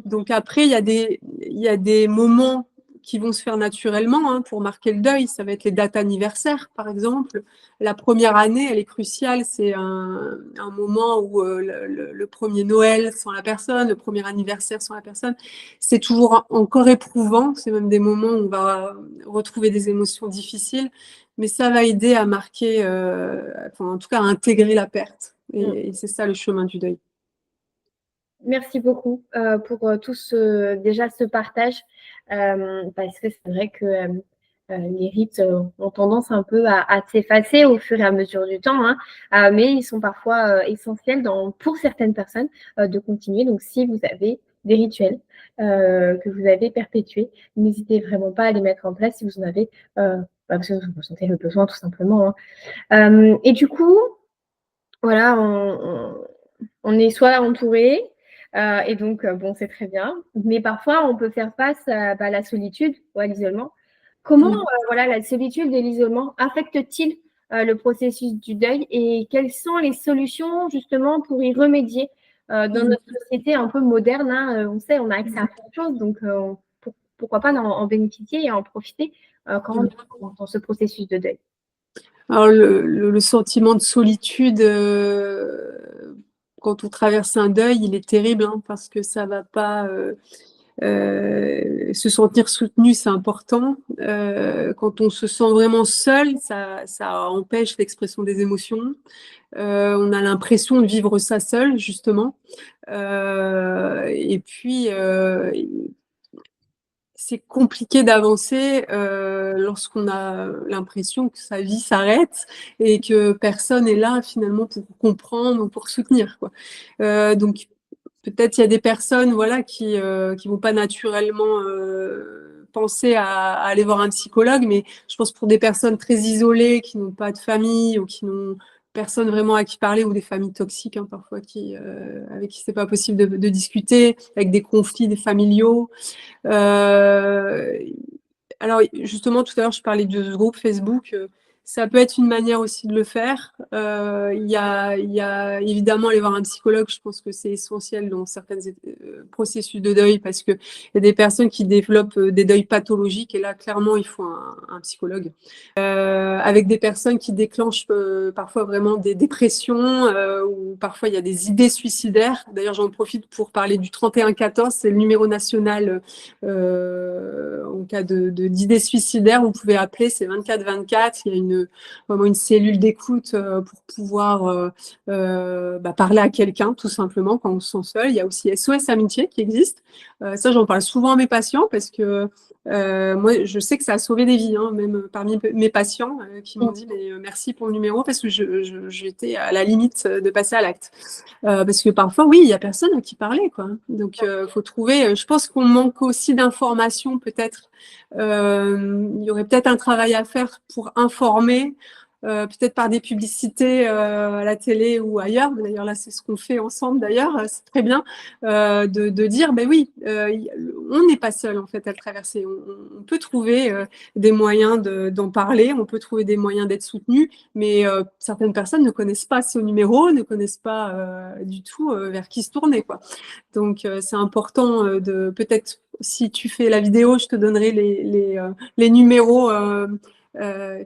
Donc après, il y a des moments qui vont se faire naturellement hein, pour marquer le deuil. Ça va être les dates anniversaires, par exemple. La première année, elle est cruciale. C'est un moment où le premier Noël sans la personne, le premier anniversaire sans la personne, c'est toujours encore éprouvant. C'est même des moments où on va retrouver des émotions difficiles. Mais ça va aider à marquer, en tout cas à intégrer la perte. Et c'est ça le chemin du deuil. Merci beaucoup pour tout déjà ce partage, parce que c'est vrai que les rites ont tendance un peu à s'effacer au fur et à mesure du temps, hein, mais ils sont parfois essentiels pour certaines personnes de continuer. Donc, si vous avez des rituels que vous avez perpétués, n'hésitez vraiment pas à les mettre en place si vous en avez, parce que vous ressentez le besoin tout simplement. Hein. Et du coup, voilà, on est soit entouré, et donc, bon, c'est très bien. Mais parfois, on peut faire face à la solitude ou à l'isolement. Comment la solitude et l'isolement affectent-ils le processus du deuil et quelles sont les solutions justement pour y remédier dans notre société un peu moderne hein, on sait, on a accès à plein de choses, donc pourquoi pas en bénéficier et en profiter quand on est dans ce processus de deuil. Alors, le sentiment de solitude, quand on traverse un deuil, il est terrible hein, parce que ça va pas se sentir soutenu, c'est important. Quand on se sent vraiment seul, ça empêche l'expression des émotions. On a l'impression de vivre ça seul, justement. Et puis, c'est compliqué d'avancer lorsqu'on a l'impression que sa vie s'arrête et que personne n'est là finalement pour comprendre ou pour soutenir. Quoi. Donc peut-être il y a des personnes voilà, qui vont pas naturellement penser à aller voir un psychologue, mais je pense pour des personnes très isolées, qui n'ont pas de famille ou qui n'ont personne vraiment à qui parler, ou des familles toxiques hein, parfois avec qui c'est pas possible de discuter, avec des conflits des familiaux. Alors justement tout à l'heure je parlais de ce groupe Facebook, ça peut être une manière aussi de le faire. Il y a évidemment aller voir un psychologue, je pense que c'est essentiel dans certains processus de deuil parce qu'il y a des personnes qui développent des deuils pathologiques et là, clairement, il faut un psychologue. Avec des personnes qui déclenchent parfois vraiment des dépressions ou parfois il y a des idées suicidaires. D'ailleurs, j'en profite pour parler du 3114, c'est le numéro national en cas d'idées suicidaires. Vous pouvez appeler, c'est 24-24. Il y a vraiment une cellule d'écoute pour pouvoir parler à quelqu'un, tout simplement, quand on se sent seul. Il y a aussi SOS Amitié qui existe. Ça, j'en parle souvent à mes patients parce que moi, je sais que ça a sauvé des vies, hein, même parmi mes patients qui m'ont dit mais, merci pour le numéro parce que j'étais à la limite de passer à l'acte. Parce que parfois, oui, il n'y a personne à qui parler, quoi. Donc, faut trouver. Je pense qu'on manque aussi d'informations, peut-être. Il y aurait peut-être un travail à faire pour informer. Peut-être par des publicités à la télé ou ailleurs. D'ailleurs, là, c'est ce qu'on fait ensemble, d'ailleurs. C'est très bien de dire, ben oui, on n'est pas seul, en fait, à le traverser. On peut trouver des moyens d'en parler, on peut trouver des moyens d'être soutenu, mais certaines personnes ne connaissent pas ce numéro, ne connaissent pas du tout vers qui se tourner, quoi. Donc, c'est important de peut-être, si tu fais la vidéo, je te donnerai les numéros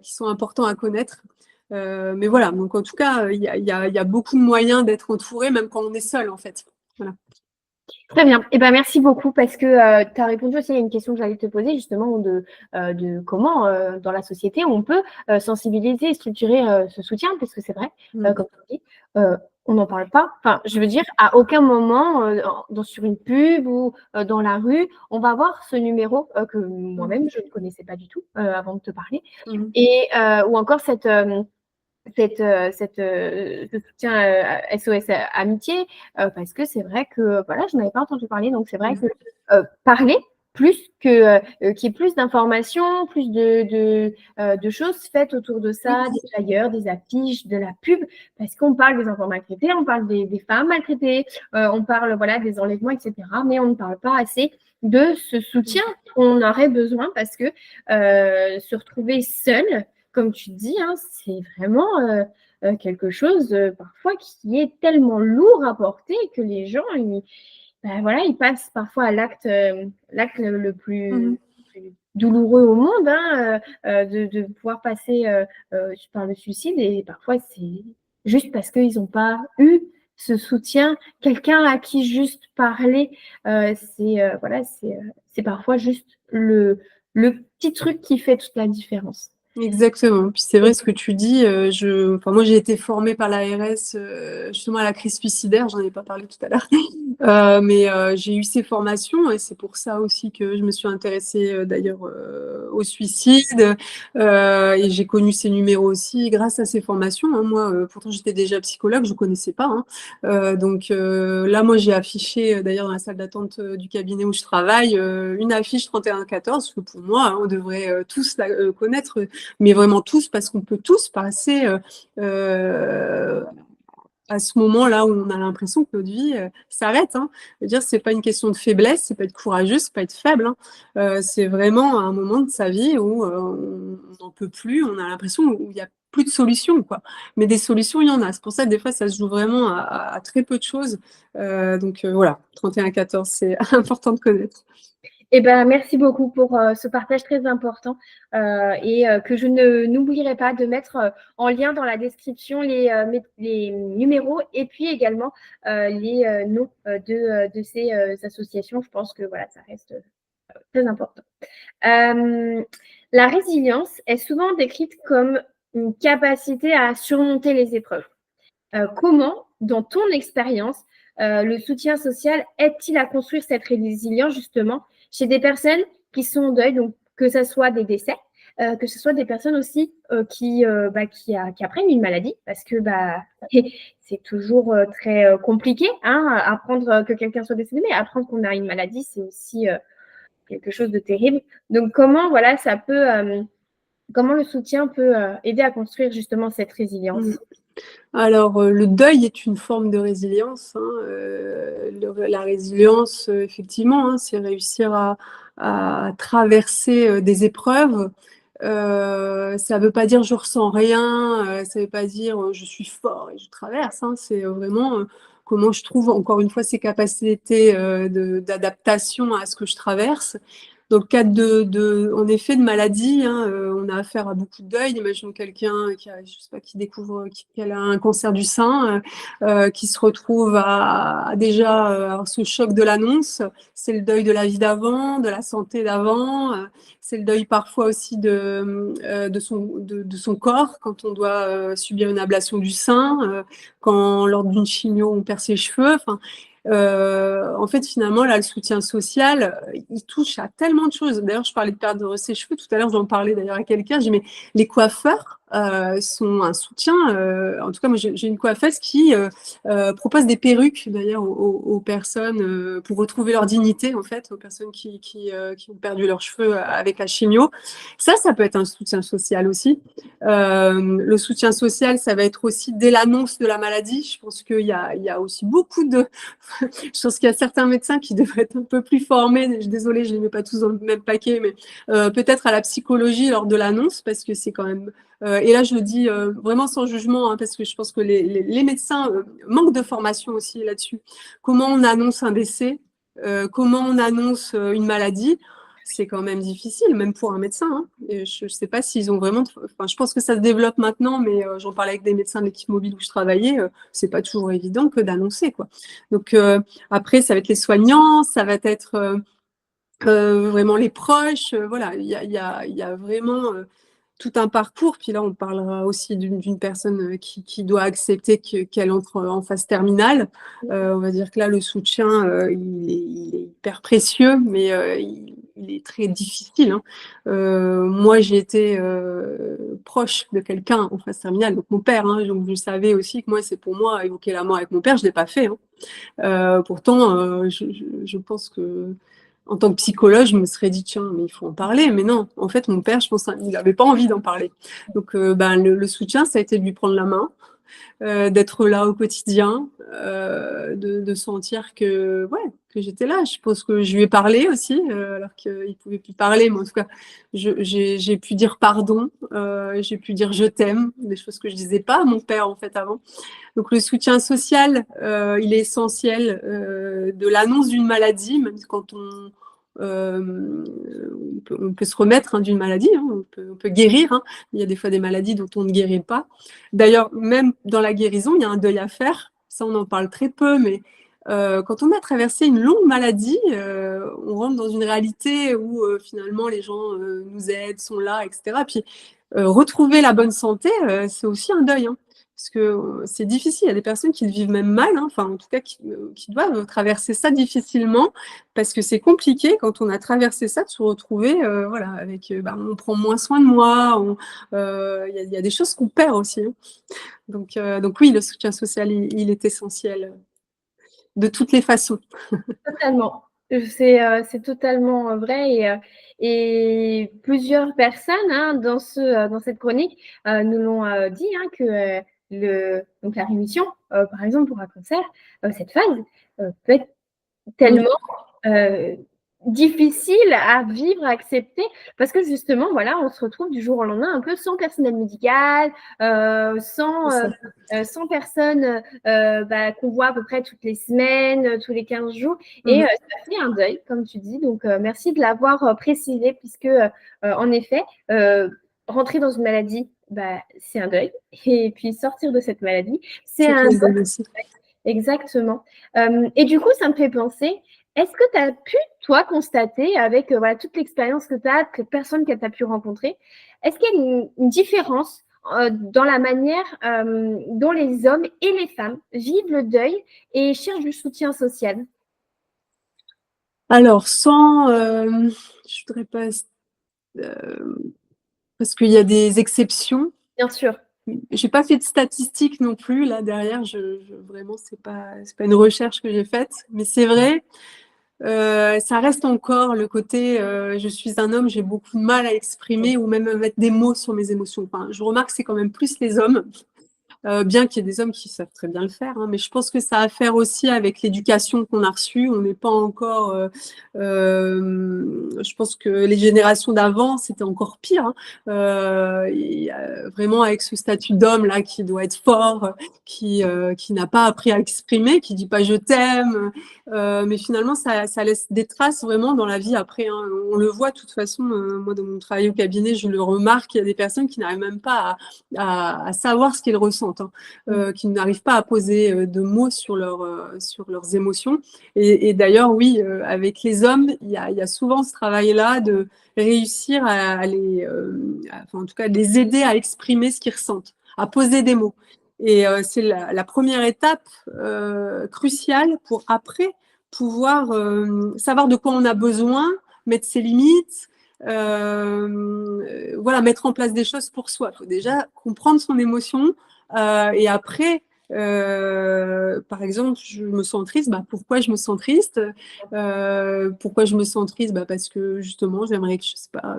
qui sont importants à connaître. Mais voilà, donc en tout cas, il y a beaucoup de moyens d'être entouré, même quand on est seul, en fait. Voilà. Très bien. Eh ben, merci beaucoup parce que tu as répondu aussi à une question que j'allais te poser justement de comment dans la société on peut sensibiliser et structurer ce soutien parce que c'est vrai, comme tu dis, on n'en parle pas. Enfin, je veux dire, à aucun moment sur une pub ou dans la rue, on va voir ce numéro que moi-même je ne connaissais pas du tout avant de te parler. Et ou encore ce soutien SOS Amitié, parce que c'est vrai que voilà, je n'avais pas entendu parler, donc c'est vrai que parler plus que qu'il y ait plus d'informations, plus de choses faites autour de ça, des flyers, des affiches, de la pub, parce qu'on parle des enfants maltraités, on parle des femmes maltraitées, on parle voilà des enlèvements, etc. Mais on ne parle pas assez de ce soutien qu'on aurait besoin parce que se retrouver seul, comme tu dis, hein, c'est vraiment quelque chose parfois qui est tellement lourd à porter que les gens, ils passent parfois à l'acte le plus douloureux au monde, hein, de pouvoir passer par le suicide. Et parfois, c'est juste parce qu'ils n'ont pas eu ce soutien, quelqu'un à qui juste parler. C'est parfois juste le petit truc qui fait toute la différence. Exactement. Puis c'est vrai ce que tu dis. Moi, j'ai été formée par l'ARS justement à la crise suicidaire. J'en ai pas parlé tout à l'heure, mais j'ai eu ces formations et c'est pour ça aussi que je me suis intéressée d'ailleurs au suicide et j'ai connu ces numéros aussi grâce à ces formations. Hein. Moi, pourtant, j'étais déjà psychologue, je connaissais pas. Hein. Donc là, moi, j'ai affiché d'ailleurs dans la salle d'attente du cabinet où je travaille une affiche 3114 que pour moi, hein, on devrait tous la connaître. Mais vraiment tous, parce qu'on peut tous passer à ce moment-là où on a l'impression que notre vie s'arrête. Hein. Je veux dire, c'est pas une question de faiblesse, c'est pas être courageux, c'est pas être faible. Hein. C'est vraiment un moment de sa vie où on n'en peut plus, on a l'impression où il y a plus de solutions, quoi. Mais des solutions, il y en a. C'est pour ça que des fois, ça se joue vraiment à très peu de choses. Donc voilà, 31-14, c'est important de connaître. Eh ben, merci beaucoup pour ce partage très important et que je n'oublierai pas de mettre en lien dans la description les numéros et puis également les noms de ces associations. Je pense que voilà, ça reste très important. La résilience est souvent décrite comme une capacité à surmonter les épreuves. Comment, dans ton expérience, le soutien social aide-t-il à construire cette résilience justement chez des personnes qui sont en deuil, donc que ce soit des décès, que ce soit des personnes aussi qui apprennent une maladie, parce que c'est toujours très compliqué apprendre que quelqu'un soit décédé, mais apprendre qu'on a une maladie, c'est aussi quelque chose de terrible. Donc comment comment le soutien peut aider à construire justement cette résilience? Alors, le deuil est une forme de résilience. Hein. La résilience, effectivement, hein, c'est réussir à traverser des épreuves Ça veut pas dire je ressens rien, ça veut pas dire je suis fort et je traverse, hein. C'est vraiment comment je trouve encore une fois ces capacités d'adaptation à ce que je traverse. Dans le cadre en effet, de maladie, hein, on a affaire à beaucoup de deuil. Imaginons quelqu'un qui a, je sais pas, qui découvre qu'elle a un cancer du sein, qui se retrouve à déjà avoir ce choc de l'annonce. C'est le deuil de la vie d'avant, de la santé d'avant. C'est le deuil parfois aussi de son corps quand on doit subir une ablation du sein, quand lors d'une chimio on perd ses cheveux. Enfin, en fait, finalement, là, le soutien social, il touche à tellement de choses. D'ailleurs, je parlais de perdre ses cheveux. Tout à l'heure, j'en parlais d'ailleurs à quelqu'un. J'ai dit, mais les coiffeurs sont un soutien. En tout cas, moi, j'ai une coiffeuse qui propose des perruques, d'ailleurs, aux personnes pour retrouver leur dignité, en fait, aux personnes qui ont perdu leurs cheveux avec la chimio. Ça peut être un soutien social aussi. Le soutien social, ça va être aussi dès l'annonce de la maladie. Je pense qu'il y a aussi beaucoup de... Je pense qu'il y a certains médecins qui devraient être un peu plus formés. Désolée, je ne les mets pas tous dans le même paquet, mais peut-être à la psychologie lors de l'annonce, parce que c'est quand même... et là, je le dis vraiment sans jugement, hein, parce que je pense que les médecins manquent de formation aussi là-dessus. Comment on annonce un décès, comment on annonce une maladie, c'est quand même difficile, même pour un médecin, hein. Et je ne sais pas s'ils ont vraiment... Enfin, je pense que ça se développe maintenant, mais j'en parlais avec des médecins de l'équipe mobile où je travaillais, c'est pas toujours évident que d'annoncer, quoi. Donc après, ça va être les soignants, ça va être vraiment les proches. Voilà, il y a vraiment tout un parcours. Puis là, on parlera aussi d'une personne qui doit accepter qu'elle entre en phase terminale. On va dire que là, le soutien, il est hyper précieux, mais il est très difficile, hein. Moi, j'ai été proche de quelqu'un en phase terminale, donc mon père, hein, donc je savais aussi que moi, c'est pour moi, évoquer la mort avec mon père, je ne l'ai pas fait, hein. Pourtant, je pense que en tant que psychologue, je me serais dit, tiens, mais il faut en parler. Mais non, en fait, mon père, je pense qu'il n'avait pas envie d'en parler. Donc, le soutien, ça a été de lui prendre la main, d'être là au quotidien, de sentir que j'étais là. Je pense que je lui ai parlé aussi, alors qu'il ne pouvait plus parler. Mais en tout cas, j'ai pu dire pardon, j'ai pu dire je t'aime, des choses que je ne disais pas à mon père, en fait, avant. Donc le soutien social, il est essentiel de l'annonce d'une maladie, même quand on peut se remettre, hein, d'une maladie, hein, on peut guérir, hein. Il y a des fois des maladies dont on ne guérit pas. D'ailleurs, même dans la guérison, il y a un deuil à faire. Ça, on en parle très peu, mais quand on a traversé une longue maladie, on rentre dans une réalité où finalement les gens nous aident, sont là, etc. Puis retrouver la bonne santé, c'est aussi un deuil, hein. Parce que c'est difficile, il y a des personnes qui le vivent même mal, hein, enfin en tout cas qui doivent traverser ça difficilement, parce que c'est compliqué quand on a traversé ça de se retrouver voilà, avec, on prend moins soin de moi, il y a des choses qu'on perd aussi, hein. Donc oui, le soutien social, il est essentiel de toutes les façons. Totalement. C'est totalement vrai et plusieurs personnes, hein, dans cette chronique nous l'ont dit, hein, que donc la rémission, par exemple pour un cancer, cette phase peut être tellement difficile à vivre, à accepter, parce que justement, voilà, on se retrouve du jour au lendemain un peu sans personnel médical, sans personne qu'on voit à peu près toutes les semaines, tous les 15 jours, et ça fait un deuil, comme tu dis. Donc, merci de l'avoir précisé, puisque, en effet, rentrer dans une maladie, c'est un deuil, et puis sortir de cette maladie, c'est un deuil. Exactement. Et du coup, ça me fait penser, est-ce que tu as pu, toi, constater avec voilà, toute l'expérience que tu as, que personne que tu as pu rencontrer, est-ce qu'il y a une différence dans la manière dont les hommes et les femmes vivent le deuil et cherchent du soutien social? Alors, je voudrais pas... parce qu'il y a des exceptions. Bien sûr. J'ai pas fait de statistiques non plus là derrière. Vraiment, c'est pas une recherche que j'ai faite, mais c'est vrai. Ça reste encore le côté je suis un homme, j'ai beaucoup de mal à exprimer ou même à mettre des mots sur mes émotions. Enfin, je remarque que c'est quand même plus les hommes. bien qu'il y ait des hommes qui savent très bien le faire, hein, mais je pense que ça a à faire aussi avec l'éducation qu'on a reçue. On n'est pas encore… je pense que les générations d'avant, c'était encore pire. Hein. Vraiment avec ce statut d'homme là qui doit être fort, qui n'a pas appris à exprimer, qui dit pas je t'aime, mais finalement ça laisse des traces vraiment dans la vie après. Hein. On le voit de toute façon. Moi, dans mon travail au cabinet, je le remarque. Il y a des personnes qui n'arrivent même pas à savoir ce qu'ils ressentent, hein, qui n'arrivent pas à poser de mots sur leurs émotions. Et d'ailleurs, oui, avec les hommes, il y a souvent ce travail-là de réussir enfin, en tout cas, les aider à exprimer ce qu'ils ressentent, à poser des mots. Et c'est la première étape cruciale pour après pouvoir savoir de quoi on a besoin, mettre ses limites, voilà, mettre en place des choses pour soi. Il faut déjà comprendre son émotion et après, par exemple, je me sens triste. Bah, pourquoi je me sens triste? Pourquoi je me sens triste? Bah, parce que justement, j'aimerais que, je sais pas,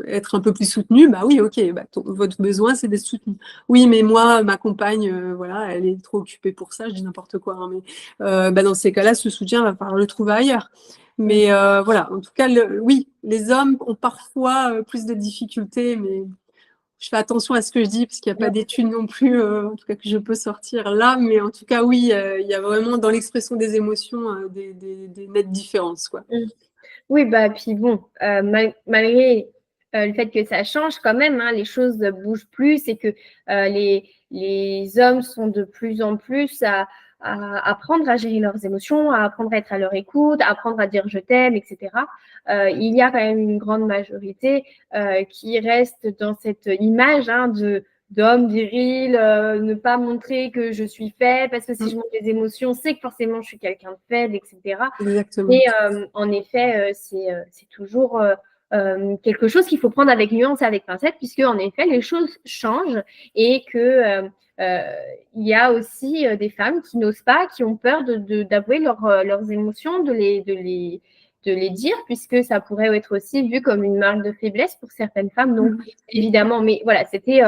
être un peu plus soutenue. Bah oui, ok. Bah, votre besoin, c'est d'être soutenue. Oui, mais moi, ma compagne, voilà, elle est trop occupée pour ça. Je dis n'importe quoi. Hein, mais bah, dans ces cas-là, ce soutien va falloir le trouver ailleurs. Mais voilà, en tout cas, oui, les hommes ont parfois plus de difficultés, mais je fais attention à ce que je dis parce qu'il n'y a pas d'études non plus, en tout cas que je peux sortir là. Mais en tout cas, oui, il y a vraiment dans l'expression des émotions des nettes différences, quoi. Oui, bah puis bon, malgré le fait que ça change quand même, hein, les choses bougent plus et que les hommes sont de plus en plus à apprendre à gérer leurs émotions, à apprendre à être à leur écoute, à apprendre à dire je t'aime, etc. Il y a quand même une grande majorité qui reste dans cette image d'homme viril, ne pas montrer que je suis faible, parce que si je montre des émotions, c'est que forcément je suis quelqu'un de faible, etc. Exactement. Et en effet, c'est toujours quelque chose qu'il faut prendre avec nuance et avec pincette, puisque en effet, les choses changent et que il y a aussi des femmes qui n'osent pas, qui ont peur d'avouer leurs émotions, de les dire, puisque ça pourrait être aussi vu comme une marque de faiblesse pour certaines femmes. Donc, évidemment, mais voilà, c'était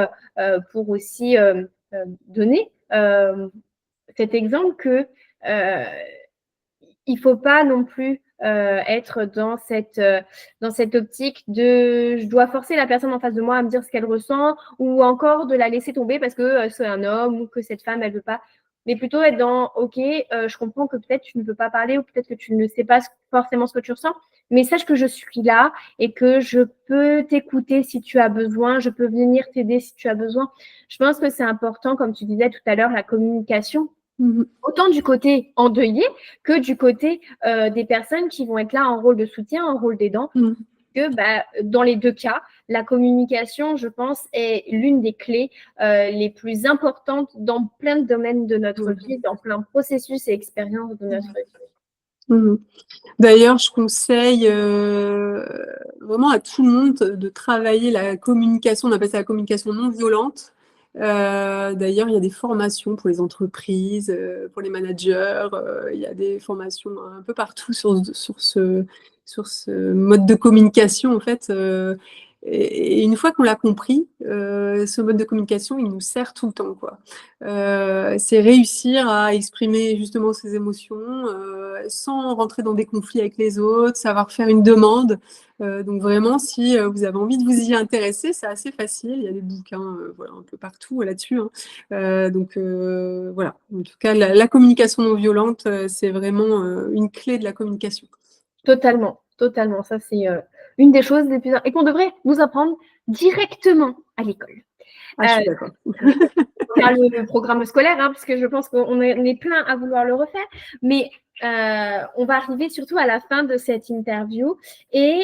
pour aussi donner cet exemple que il ne faut pas non plus être dans cette optique de je dois forcer la personne en face de moi à me dire ce qu'elle ressent ou encore de la laisser tomber parce que c'est un homme ou que cette femme, elle ne veut pas. Mais plutôt être dans ok, je comprends que peut-être tu ne peux pas parler ou peut-être que tu ne sais pas forcément ce que tu ressens, mais sache que je suis là et que je peux t'écouter si tu as besoin, je peux venir t'aider si tu as besoin. Je pense que c'est important, comme tu disais tout à l'heure, la communication. Autant du côté endeuillé que du côté des personnes qui vont être là en rôle de soutien, en rôle d'aidant. Que dans les deux cas, la communication, je pense, est l'une des clés les plus importantes dans plein de domaines de notre vie, dans plein de processus et expériences de notre vie. D'ailleurs, je conseille vraiment à tout le monde de travailler la communication, on appelle ça la communication non violente. D'ailleurs, il y a des formations pour les entreprises, pour les managers, il y a des formations un peu partout sur ce mode de communication, en fait. Et une fois qu'on l'a compris, ce mode de communication, il nous sert tout le temps, quoi. C'est réussir à exprimer justement ses émotions sans rentrer dans des conflits avec les autres, savoir faire une demande. Donc vraiment, si vous avez envie de vous y intéresser, c'est assez facile. Il y a des bouquins voilà, un peu partout là-dessus. Hein. Donc voilà, en tout cas, la communication non violente, c'est vraiment une clé de la communication. Totalement, totalement. Ça, c'est une des choses les plus et qu'on devrait nous apprendre directement à l'école. Ah, je suis d'accord. Le programme scolaire, hein, parce que je pense qu'on est plein à vouloir le refaire, mais on va arriver surtout à la fin de cette interview et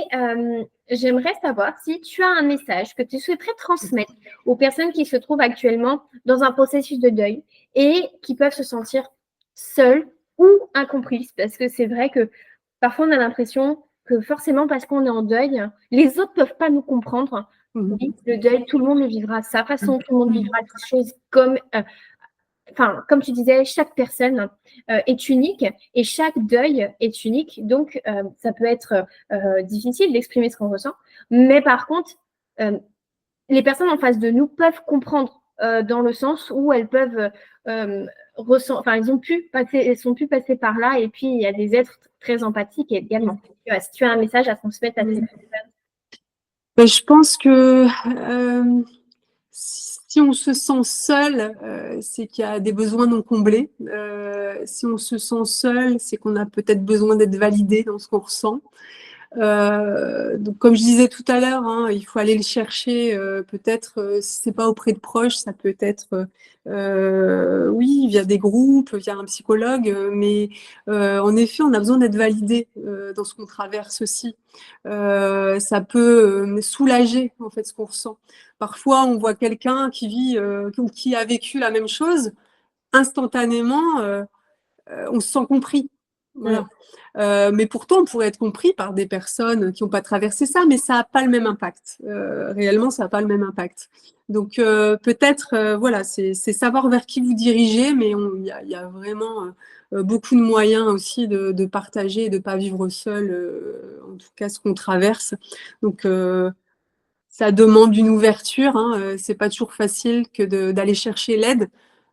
j'aimerais savoir si tu as un message que tu souhaiterais transmettre aux personnes qui se trouvent actuellement dans un processus de deuil et qui peuvent se sentir seules ou incomprises, parce que c'est vrai que parfois on a l'impression que forcément parce qu'on est en deuil, les autres ne peuvent pas nous comprendre. Oui, le deuil, tout le monde le vivra à sa façon, tout le monde vivra des choses comme tu disais, chaque personne est unique et chaque deuil est unique. Donc, ça peut être difficile d'exprimer ce qu'on ressent. Mais par contre, les personnes en face de nous peuvent comprendre dans le sens où elles peuvent enfin, elles sont pu passer par là, et puis il y a des êtres très empathiques également. Si tu as un message à transmettre à ces personnes. Je pense que si on se sent seul, c'est qu'il y a des besoins non comblés. Si on se sent seul, c'est qu'on a peut-être besoin d'être validé dans ce qu'on ressent. Donc, comme je disais tout à l'heure, hein, il faut aller le chercher. Peut-être, si c'est pas auprès de proches, ça peut être, oui, via des groupes, via un psychologue. Mais en effet, on a besoin d'être validé dans ce qu'on traverse aussi. Ça peut soulager en fait ce qu'on ressent. Parfois, on voit quelqu'un qui vit ou qui a vécu la même chose, instantanément, on se sent compris. Voilà. Mais pourtant, on pourrait être compris par des personnes qui n'ont pas traversé ça, mais ça n'a pas le même impact. Réellement, ça n'a pas le même impact. Donc, peut-être, voilà, c'est savoir vers qui vous dirigez, mais il y a vraiment beaucoup de moyens aussi de partager et de ne pas vivre seul, en tout cas, ce qu'on traverse. Donc, ça demande une ouverture. Hein, c'est pas toujours facile que d'aller chercher l'aide.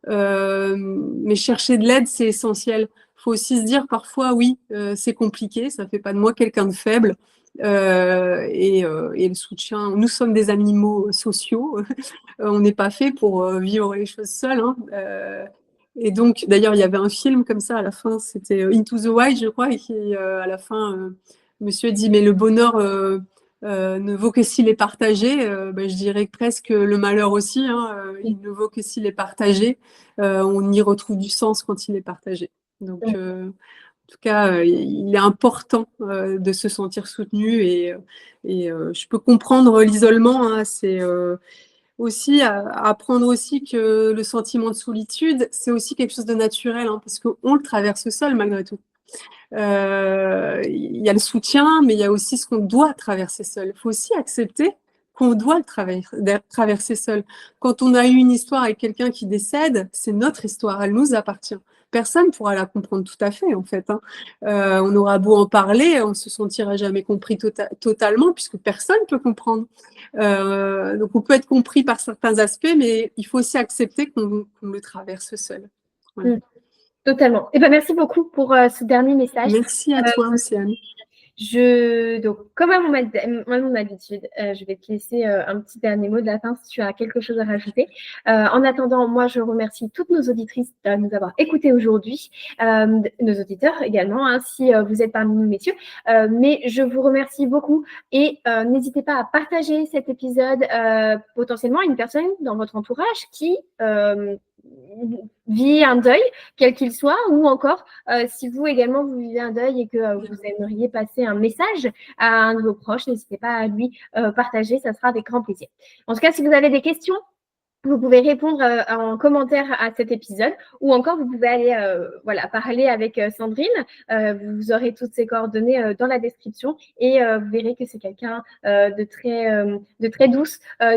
Mais chercher de l'aide, c'est essentiel. Il faut aussi se dire parfois, oui, c'est compliqué, ça fait pas de moi quelqu'un de faible. Et le soutien, nous sommes des animaux sociaux, on n'est pas fait pour vivre les choses seuls. Hein. Et donc, d'ailleurs, il y avait un film comme ça à la fin, c'était Into the Wild, je crois, et qui, à la fin, monsieur dit, mais le bonheur ne vaut que s'il est partagé. Je dirais presque le malheur aussi, hein, il ne vaut que s'il est partagé. On y retrouve du sens quand il est partagé. Donc, en tout cas, il est important de se sentir soutenu et je peux comprendre l'isolement. Hein, c'est aussi apprendre aussi que le sentiment de solitude, c'est aussi quelque chose de naturel, hein, parce qu'on le traverse seul malgré tout. Il y a le soutien, mais il y a aussi ce qu'on doit traverser seul. Il faut aussi accepter qu'on doit le traverser seul. Quand on a eu une histoire avec quelqu'un qui décède, c'est notre histoire, elle nous appartient. Personne ne pourra la comprendre tout à fait, en fait. Hein. On aura beau en parler, on ne se sentira jamais compris totalement, puisque personne ne peut comprendre. Donc, on peut être compris par certains aspects, mais il faut aussi accepter qu'on le traverse seul. Voilà. Totalement. Eh ben, merci beaucoup pour ce dernier message. Merci à toi, Océane. Donc, comme à mon habitude, je vais te laisser un petit dernier mot de la fin si tu as quelque chose à rajouter. En attendant, moi, je remercie toutes nos auditrices de nous avoir écoutés aujourd'hui, nos auditeurs également, hein, si vous êtes parmi nous, messieurs. Mais je vous remercie beaucoup et n'hésitez pas à partager cet épisode potentiellement à une personne dans votre entourage qui vit un deuil, quel qu'il soit, ou encore si vous également vous vivez un deuil et que vous aimeriez passer un message à un de vos proches, n'hésitez pas à lui partager, ça sera avec grand plaisir. En tout cas, si vous avez des questions, vous pouvez répondre en commentaire à cet épisode ou encore vous pouvez aller parler avec Sandrine. Vous aurez toutes ses coordonnées dans la description et vous verrez que c'est quelqu'un de très douce, à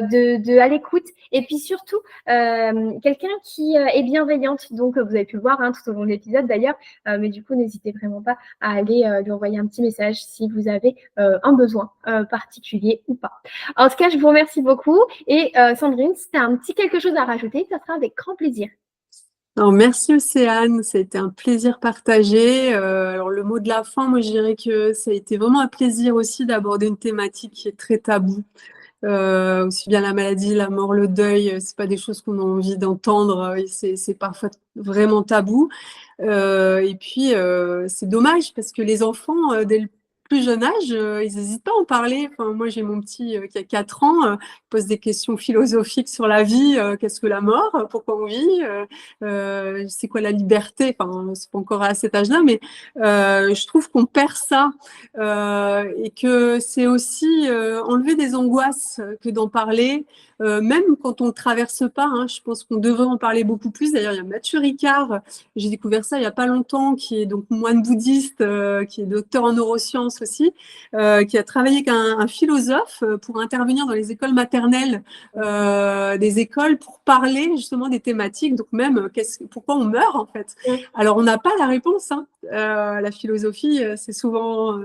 l'écoute et puis surtout quelqu'un qui est bienveillante. Donc vous avez pu le voir tout au long de l'épisode d'ailleurs, mais du coup n'hésitez vraiment pas à aller lui envoyer un petit message si vous avez un besoin particulier ou pas. En tout cas, je vous remercie beaucoup et Sandrine, si tu as un petit quelque chose à rajouter, ça sera avec grand plaisir. Alors, merci Océane, ça a été un plaisir partagé. Alors le mot de la fin, moi je dirais que ça a été vraiment un plaisir aussi d'aborder une thématique qui est très taboue. Aussi bien la maladie, la mort, le deuil, c'est pas des choses qu'on a envie d'entendre, c'est parfois vraiment tabou. Et puis c'est dommage parce que les enfants, dès le plus jeune âge, ils n'hésitent pas à en parler. Enfin, moi, j'ai mon petit qui a 4 ans, il pose des questions philosophiques sur la vie. Qu'est-ce que la mort? Pourquoi on vit? C'est quoi la liberté? Enfin, c'est pas encore à cet âge-là, mais je trouve qu'on perd ça et que c'est aussi enlever des angoisses que d'en parler. Même quand on ne traverse pas, hein, je pense qu'on devrait en parler beaucoup plus. D'ailleurs, il y a Mathieu Ricard, j'ai découvert ça il n'y a pas longtemps, qui est donc moine bouddhiste, qui est docteur en neurosciences aussi, qui a travaillé avec un philosophe pour intervenir dans les écoles maternelles, des écoles pour parler justement des thématiques, donc même pourquoi on meurt en fait. Alors, on n'a pas la réponse. Hein. La philosophie, c'est souvent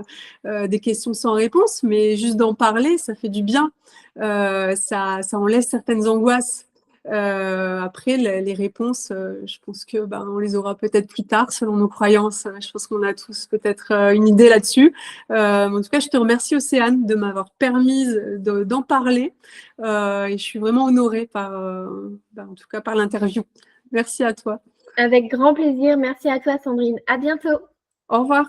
des questions sans réponse, mais juste d'en parler, ça fait du bien. Ça enlève certaines angoisses. Après, les réponses, je pense que on les aura peut-être plus tard selon nos croyances. Je pense qu'on a tous peut-être une idée là-dessus. En tout cas, je te remercie Océane de m'avoir permise d'en parler et je suis vraiment honorée en tout cas par l'interview. Merci à toi. Avec grand plaisir. Merci à toi, Sandrine. À bientôt. Au revoir.